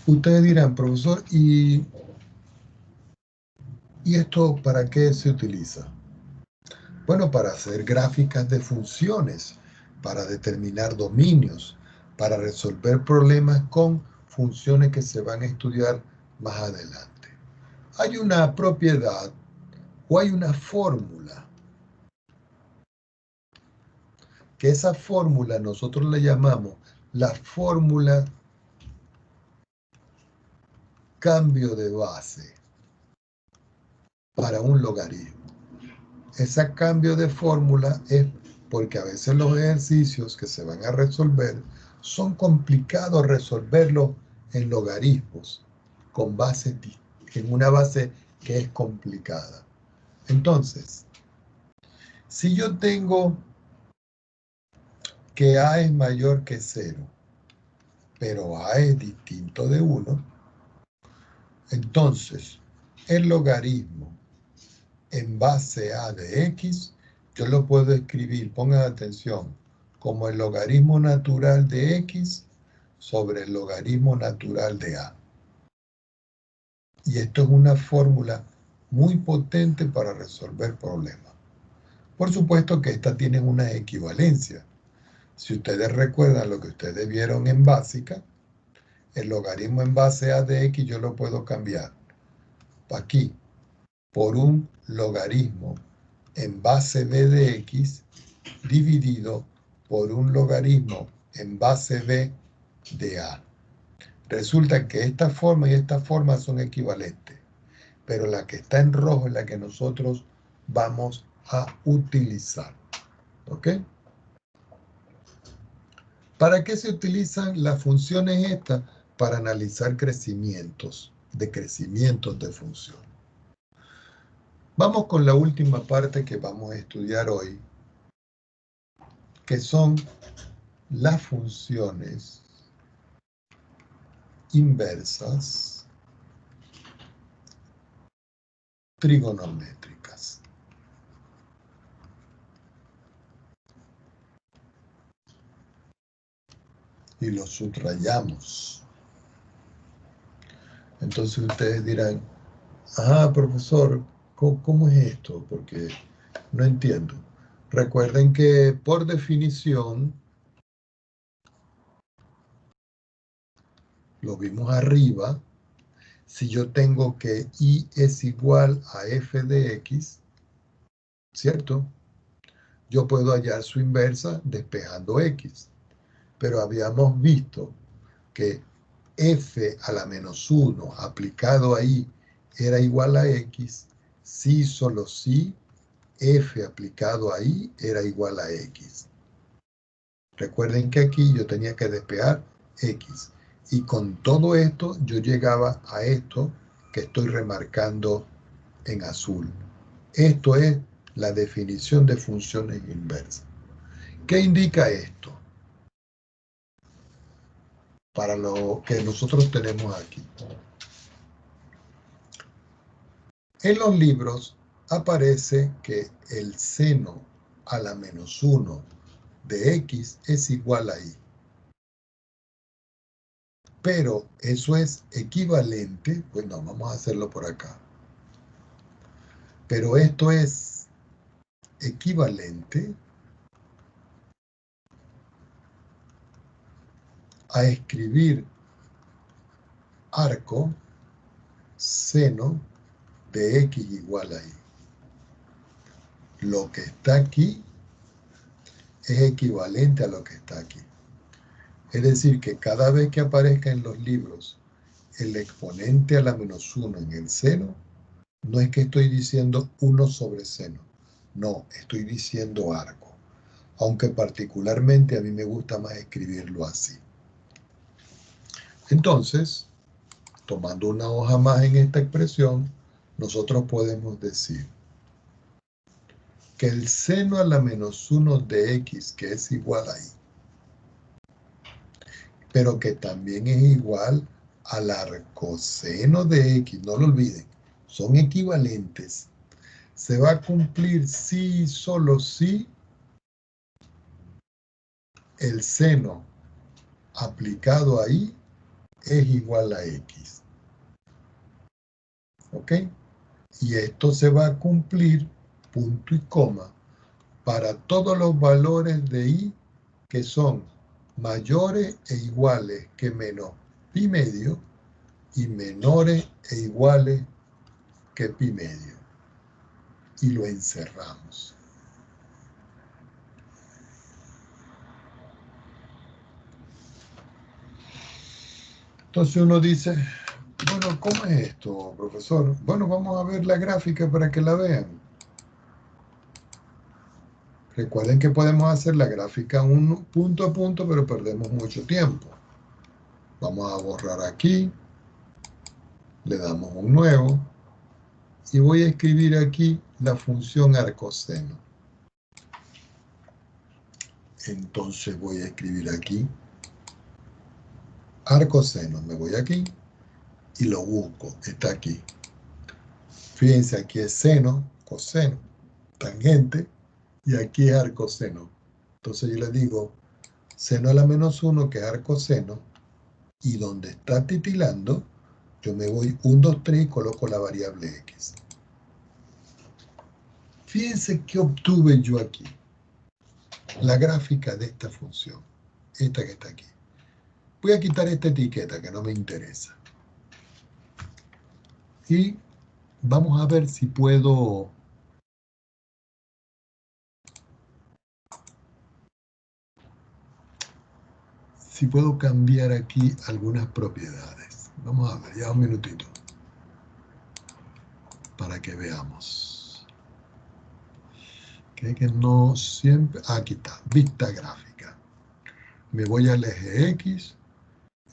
Ustedes dirán, profesor, ¿y esto para qué se utiliza? Bueno, para hacer gráficas de funciones, para determinar dominios, para resolver problemas con funciones que se van a estudiar más adelante. Hay una propiedad o hay una fórmula, que esa fórmula nosotros le llamamos la fórmula cambio de base para un logaritmo. Ese cambio de fórmula es porque a veces los ejercicios que se van a resolver son complicados resolverlos en logaritmos con base, en una base que es complicada. Entonces, si yo tengo que a es mayor que 0, pero a es distinto de 1, entonces el logaritmo en base a de x, yo lo puedo escribir, pongan atención, como el logaritmo natural de x sobre el logaritmo natural de a. Y esto es una fórmula muy potente para resolver problemas. Por supuesto que estas tienen una equivalencia. Si ustedes recuerdan lo que ustedes vieron en básica, el logaritmo en base a de x yo lo puedo cambiar aquí por un logaritmo en base b de x dividido por un logaritmo en base b de a. Resulta que esta forma y esta forma son equivalentes, pero la que está en rojo es la que nosotros vamos a utilizar. ¿Ok? ¿Para qué se utilizan las funciones estas? Para analizar crecimientos de función. Vamos con la última parte que vamos a estudiar hoy, que son las funciones inversas trigonométricas. Y lo subrayamos. Entonces ustedes dirán, profesor, ¿cómo es esto? Porque no entiendo. Recuerden que por definición, lo vimos arriba, si yo tengo que y es igual a f de x, ¿cierto? Yo puedo hallar su inversa despejando x. Pero habíamos visto que f a la menos 1 aplicado ahí era igual a x, si solo si f aplicado ahí era igual a x. Recuerden que aquí yo tenía que despejar x. Y con todo esto yo llegaba a esto que estoy remarcando en azul. Esto es la definición de funciones inversas. ¿Qué indica esto? Para lo que nosotros tenemos aquí. En los libros aparece que el seno a la menos 1 de x es igual a y. Pero eso es equivalente, pues no, vamos a hacerlo por acá. Pero esto es equivalente a escribir arco seno de x igual a y. Lo que está aquí es equivalente a lo que está aquí. Es decir, que cada vez que aparezca en los libros el exponente a la menos 1 en el seno, no es que estoy diciendo 1 sobre seno. No, estoy diciendo arco. Aunque particularmente a mí me gusta más escribirlo así. Entonces, tomando una hoja más en esta expresión, nosotros podemos decir que el seno a la menos 1 de x, que es igual a y, pero que también es igual al arcoseno de x, no lo olviden, son equivalentes. Se va a cumplir si y solo si el seno aplicado ahí es igual a x. ¿Ok? Y esto se va a cumplir, punto y coma, para todos los valores de y que son mayores e iguales que menos pi medio y menores e iguales que pi medio. Y lo encerramos. Entonces uno dice, bueno, ¿cómo es esto, profesor? Bueno, vamos a ver la gráfica para que la vean. Recuerden que podemos hacer la gráfica punto a punto, pero perdemos mucho tiempo. Vamos a borrar aquí. Le damos un nuevo. Y voy a escribir aquí la función arcoseno. Entonces voy a escribir aquí arcoseno. Me voy aquí y lo busco. Está aquí. Fíjense, aquí es seno, coseno, tangente, y aquí es arcoseno. Entonces yo le digo seno a la menos 1, que es arcoseno, y donde está titilando, yo me voy 1, 2, 3 y coloco la variable x. Fíjense qué obtuve yo aquí. La gráfica de esta función, esta que está aquí. Voy a quitar esta etiqueta que no me interesa. Y vamos a ver si puedo cambiar aquí algunas propiedades. Vamos a ver, ya un minutito, para que veamos. Que no siempre, aquí está, vista gráfica. me voy al eje X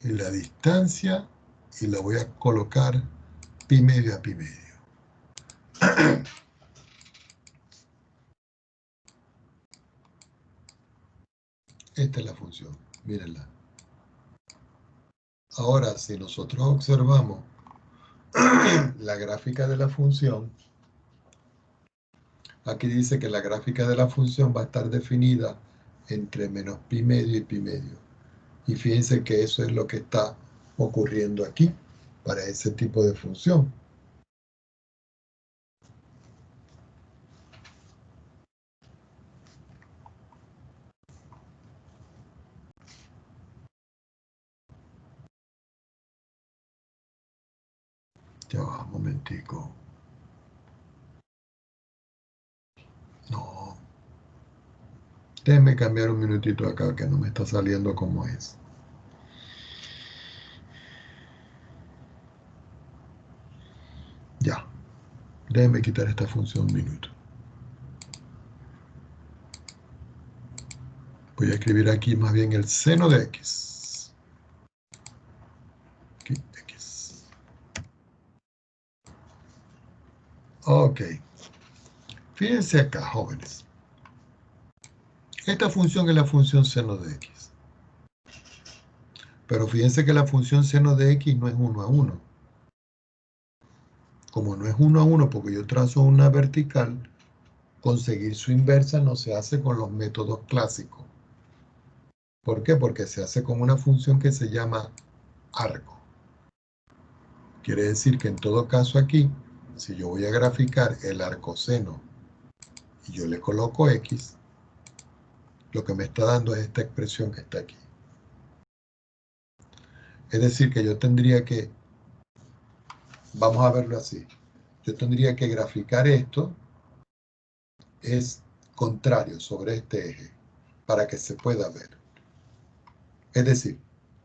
y la distancia y la voy a colocar pi medio a pi medio. Esta es la función, mírenla. Ahora, si nosotros observamos la gráfica de la función, aquí dice que la gráfica de la función va a estar definida entre menos pi medio y pi medio. Y fíjense que eso es lo que está ocurriendo aquí para ese tipo de función. Ya va, un momentico. No. Déjenme cambiar un minutito acá que no me está saliendo como es. Ya. Déjenme quitar esta función un minuto. Voy a escribir aquí más bien el seno de X. Aquí, X. Ok. Fíjense acá, jóvenes. Esta función es la función seno de X. Pero fíjense que la función seno de X no es 1 a 1. Como no es 1 a 1 porque yo trazo una vertical, conseguir su inversa no se hace con los métodos clásicos. ¿Por qué? Porque se hace con una función que se llama arco. Quiere decir que en todo caso aquí, si yo voy a graficar el arcoseno y yo le coloco X, lo que me está dando es esta expresión que está aquí. Es decir, que yo tendría que, vamos a verlo así, yo tendría que graficar esto, es contrario sobre este eje, para que se pueda ver. Es decir,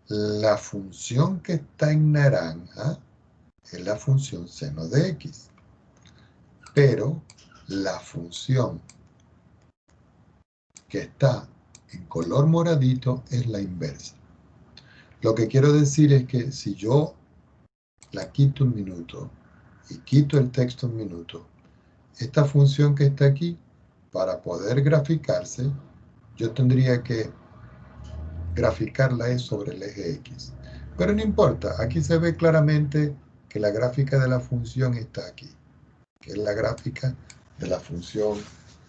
la función que está en naranja es la función seno de X, pero la función que está en color moradito es la inversa. Lo que quiero decir es que si yo la quito un minuto y quito el texto un minuto, esta función que está aquí, para poder graficarse, yo tendría que graficarla sobre el eje X. Pero no importa, aquí se ve claramente que la gráfica de la función está aquí, que es la gráfica de la función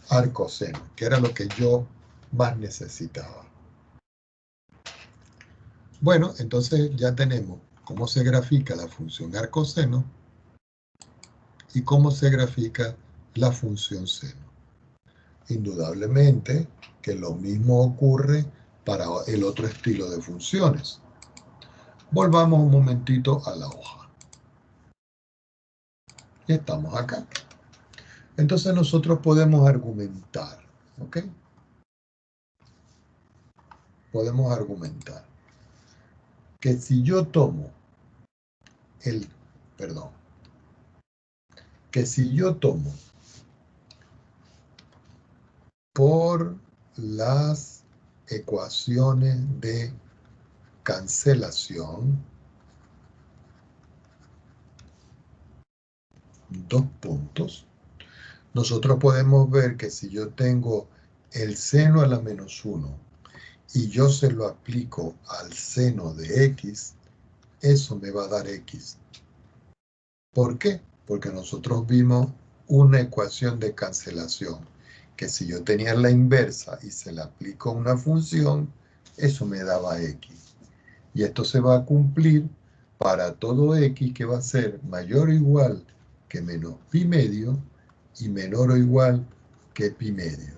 arcoseno, que era lo que yo más necesitaba. Bueno, entonces ya tenemos cómo se grafica la función arcoseno y cómo se grafica la función seno. Indudablemente que lo mismo ocurre para el otro estilo de funciones. Volvamos un momentito a la hoja. Y estamos acá. Entonces nosotros podemos argumentar, ¿ok? Podemos argumentar que si yo tomo que si yo tomo por las ecuaciones de cancelación, dos puntos, nosotros podemos ver que si yo tengo el seno a la menos 1 y yo se lo aplico al seno de X, eso me va a dar X. ¿Por qué? Porque nosotros vimos una ecuación de cancelación, que si yo tenía la inversa y se la aplico a una función, eso me daba X. Y esto se va a cumplir para todo X que va a ser mayor o igual que menos pi medio y menor o igual que pi medio.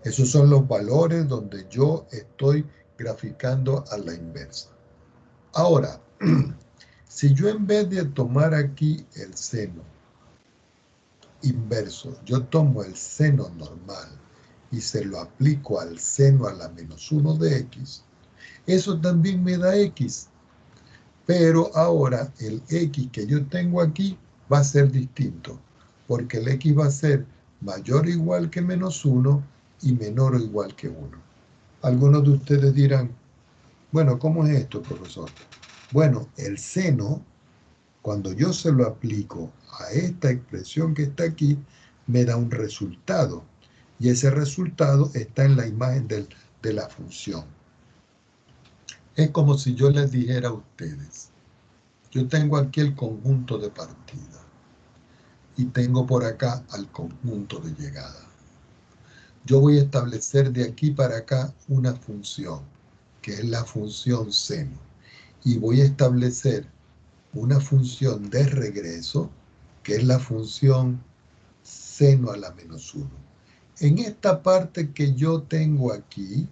Esos son los valores donde yo estoy graficando a la inversa. Ahora, si yo en vez de tomar aquí el seno inverso, yo tomo el seno normal y se lo aplico al seno a la menos 1 de X, eso también me da X. Pero ahora el X que yo tengo aquí va a ser distinto, porque el X va a ser mayor o igual que menos 1 y menor o igual que 1. Algunos de ustedes dirán, Bueno, ¿cómo es esto, profesor? Bueno, el seno, cuando yo se lo aplico a esta expresión que está aquí, me da un resultado. Y ese resultado está en la imagen de la función. Es como si yo les dijera a ustedes, yo tengo aquí el conjunto de partida y tengo por acá al conjunto de llegada. Yo voy a establecer de aquí para acá una función, que es la función seno, y voy a establecer una función de regreso, que es la función seno a la menos 1. En esta parte que yo tengo aquí,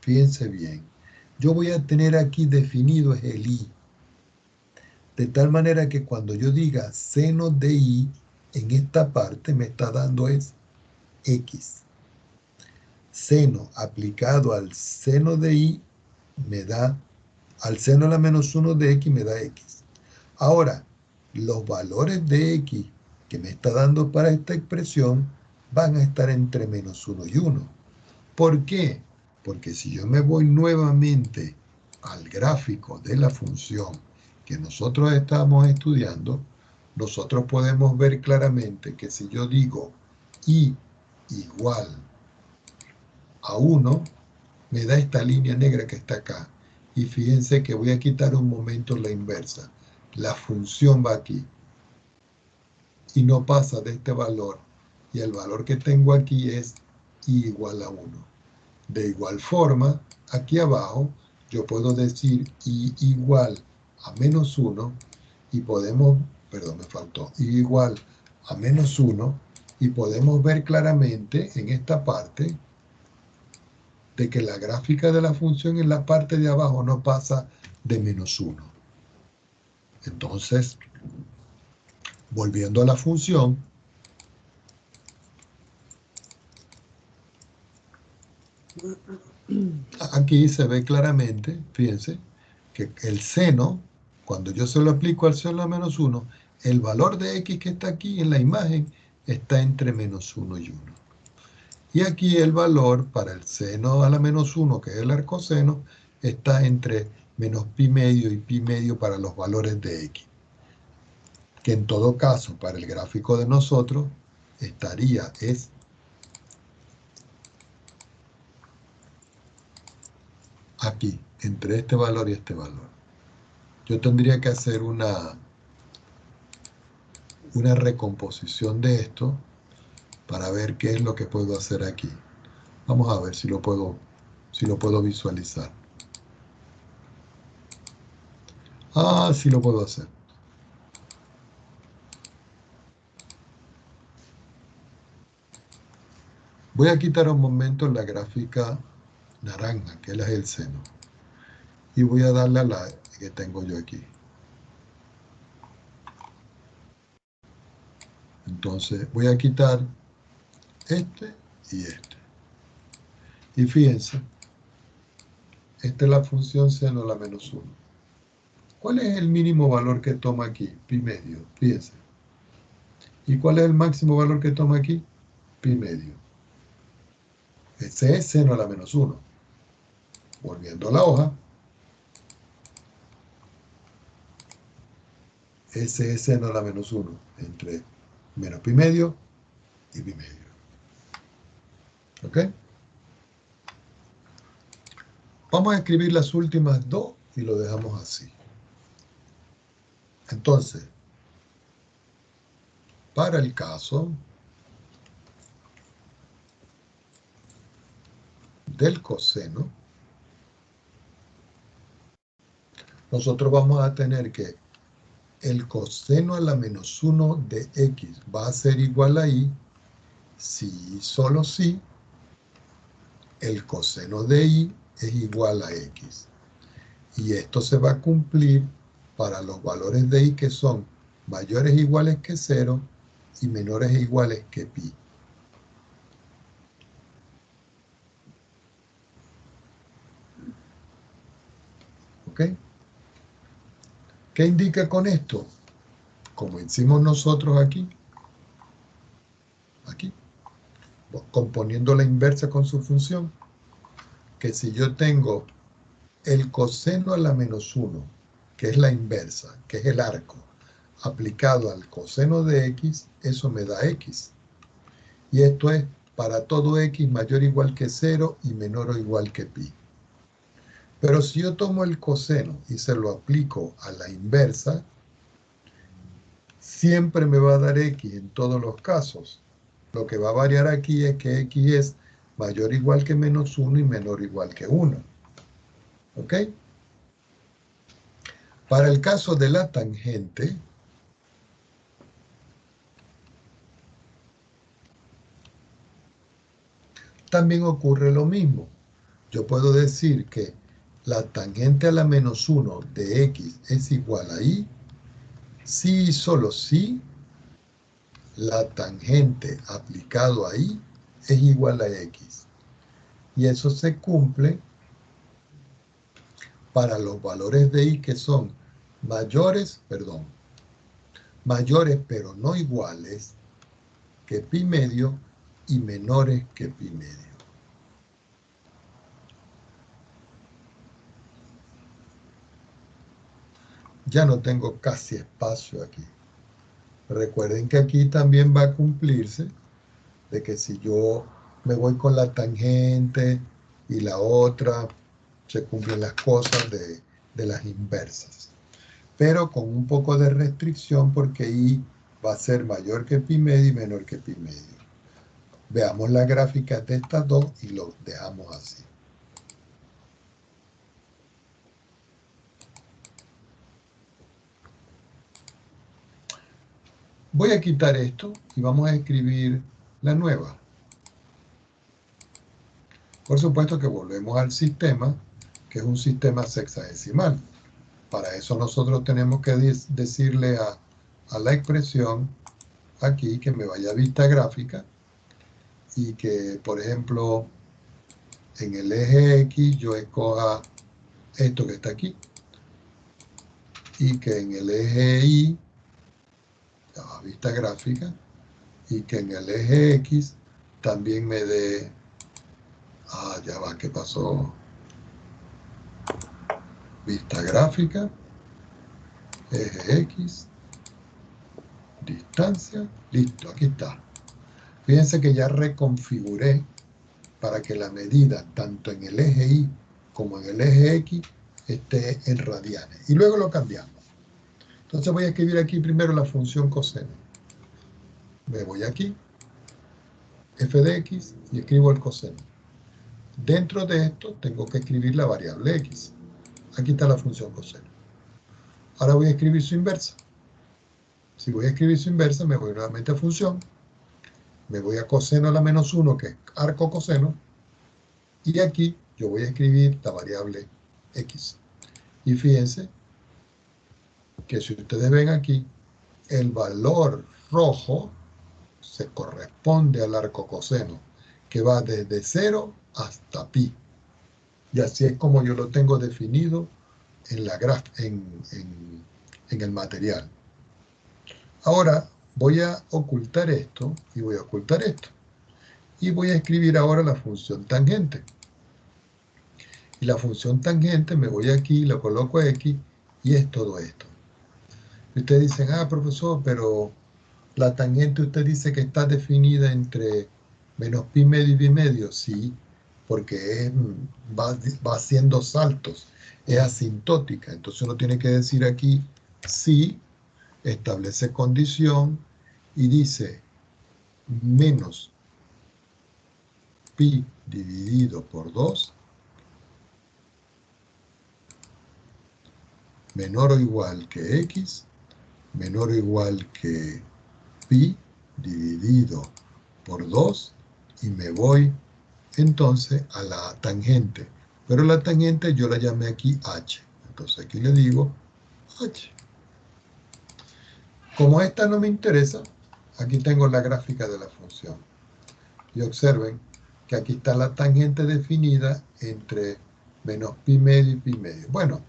fíjense bien, yo voy a tener aquí definido el i, de tal manera que cuando yo diga seno de i, en esta parte me está dando es x. Seno aplicado al seno de i me da, al seno a la menos 1 de x me da x. Ahora, los valores de x que me está dando para esta expresión van a estar entre menos 1 y 1. ¿Por qué? Porque si yo me voy nuevamente al gráfico de la función que nosotros estamos estudiando, nosotros podemos ver claramente que si yo digo i igual a 1, me da esta línea negra que está acá. Y fíjense que voy a quitar un momento la inversa. La función va aquí y no pasa de este valor. Y el valor que tengo aquí es i igual a 1. De igual forma, aquí abajo, yo puedo decir i igual a menos 1 y podemos, perdón, me faltó, i igual a menos 1 y podemos ver claramente en esta parte de que la gráfica de la función en la parte de abajo no pasa de menos 1. Entonces, volviendo a la función, aquí se ve claramente, fíjense, que el seno, cuando yo se lo aplico al seno a menos 1, el valor de x que está aquí en la imagen está entre menos 1 y 1. Y aquí el valor para el seno a la menos 1, que es el arcoseno, está entre menos pi medio y pi medio para los valores de x. Que en todo caso, para el gráfico de nosotros, estaría es aquí, entre este valor y este valor. Yo tendría que hacer una recomposición de esto para ver qué es lo que puedo hacer aquí. Vamos a ver si lo puedo visualizar. Ah, sí lo puedo hacer. Voy a quitar un momento la gráfica naranja, que es el seno. Y voy a darle a la que tengo yo aquí. Entonces voy a quitar este y este. Y fíjense, esta es la función seno a la menos 1. ¿Cuál es el mínimo valor que toma aquí? Pi medio, fíjense. ¿Y cuál es el máximo valor que toma aquí? Pi medio. Ese es seno a la menos 1. Volviendo a la hoja, ese es seno a la menos 1, entre menos pi medio y pi medio. ¿Ok? Vamos a escribir las últimas dos y lo dejamos así. Entonces, para el caso del coseno, nosotros vamos a tener que el coseno a la menos 1 de x va a ser igual a i si solo si el coseno de i es igual a x. Y esto se va a cumplir para los valores de i que son mayores o iguales que 0 y menores o iguales que pi. ¿Ok? ¿Qué indica con esto? Como hicimos nosotros aquí, componiendo la inversa con su función, que si yo tengo el coseno a la menos 1, que es la inversa, que es el arco, aplicado al coseno de x, eso me da x. Y esto es para todo x mayor o igual que 0 y menor o igual que pi. Pero si yo tomo el coseno y se lo aplico a la inversa, siempre me va a dar x en todos los casos. Lo que va a variar aquí es que x es mayor o igual que menos 1 y menor o igual que 1. ¿Ok? Para el caso de la tangente, también ocurre lo mismo. Yo puedo decir que la tangente a la menos 1 de x es igual a y, si y solo si la tangente aplicado a y es igual a x. Y eso se cumple para los valores de y que son mayores pero no iguales que pi medio y menores que pi medio. Ya no tengo casi espacio aquí. Recuerden que aquí también va a cumplirse de que si yo me voy con la tangente y la otra, se cumplen las cosas de las inversas. Pero con un poco de restricción porque y va a ser mayor que pi medio y menor que pi medio. Veamos las gráficas de estas dos y lo dejamos así. Voy a quitar esto y vamos a escribir la nueva. Por supuesto que volvemos al sistema, que es un sistema sexagesimal. Para eso nosotros tenemos que decirle a la expresión aquí que me vaya a vista gráfica y que, por ejemplo, en el eje X yo escoja esto que está aquí y que en el eje Y, a vista gráfica, y que en el eje X también me dé, ya va, ¿qué pasó? Vista gráfica, eje X, distancia, listo, aquí está. Fíjense que ya reconfiguré para que la medida tanto en el eje Y como en el eje X esté en radianes. Y luego lo cambiamos. Entonces voy a escribir aquí primero la función coseno. Me voy aquí, f de x, y escribo el coseno. Dentro de esto tengo que escribir la variable x. Aquí está la función coseno. Ahora voy a escribir su inversa. Si voy a escribir su inversa, me voy nuevamente a función. Me voy a coseno a la menos 1, que es arco coseno. Y aquí yo voy a escribir la variable x. Y fíjense que si ustedes ven aquí, el valor rojo se corresponde al arco coseno, que va desde 0 hasta pi. Y así es como yo lo tengo definido en el material. Ahora voy a ocultar esto y voy a ocultar esto. Y voy a escribir ahora la función tangente. Y la función tangente me voy aquí, lo coloco a x y es todo esto. Y ustedes dicen, profesor, pero la tangente usted dice que está definida entre menos pi medio y pi medio. Sí, porque va haciendo saltos, es asintótica. Entonces uno tiene que decir aquí, sí, establece condición y dice menos pi dividido por 2 menor o igual que x menor o igual que pi dividido por 2 y me voy entonces a la tangente. Pero la tangente yo la llamé aquí h. Entonces aquí le digo h. Como esta no me interesa, aquí tengo la gráfica de la función. Y observen que aquí está la tangente definida entre menos pi medio y pi medio. Bueno,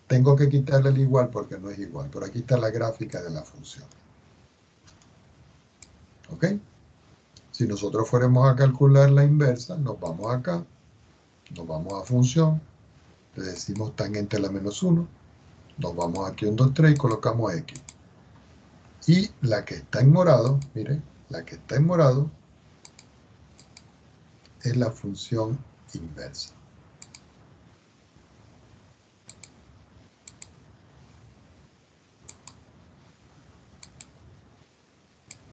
tengo que quitarle el igual porque no es igual, pero aquí está la gráfica de la función. ¿Ok? Si nosotros fuéramos a calcular la inversa, nos vamos acá, nos vamos a función, Le decimos tangente a la menos 1. Nos vamos aquí a un 2, 3 y colocamos X. Y la que está en morado, miren, la que está en morado es la función inversa.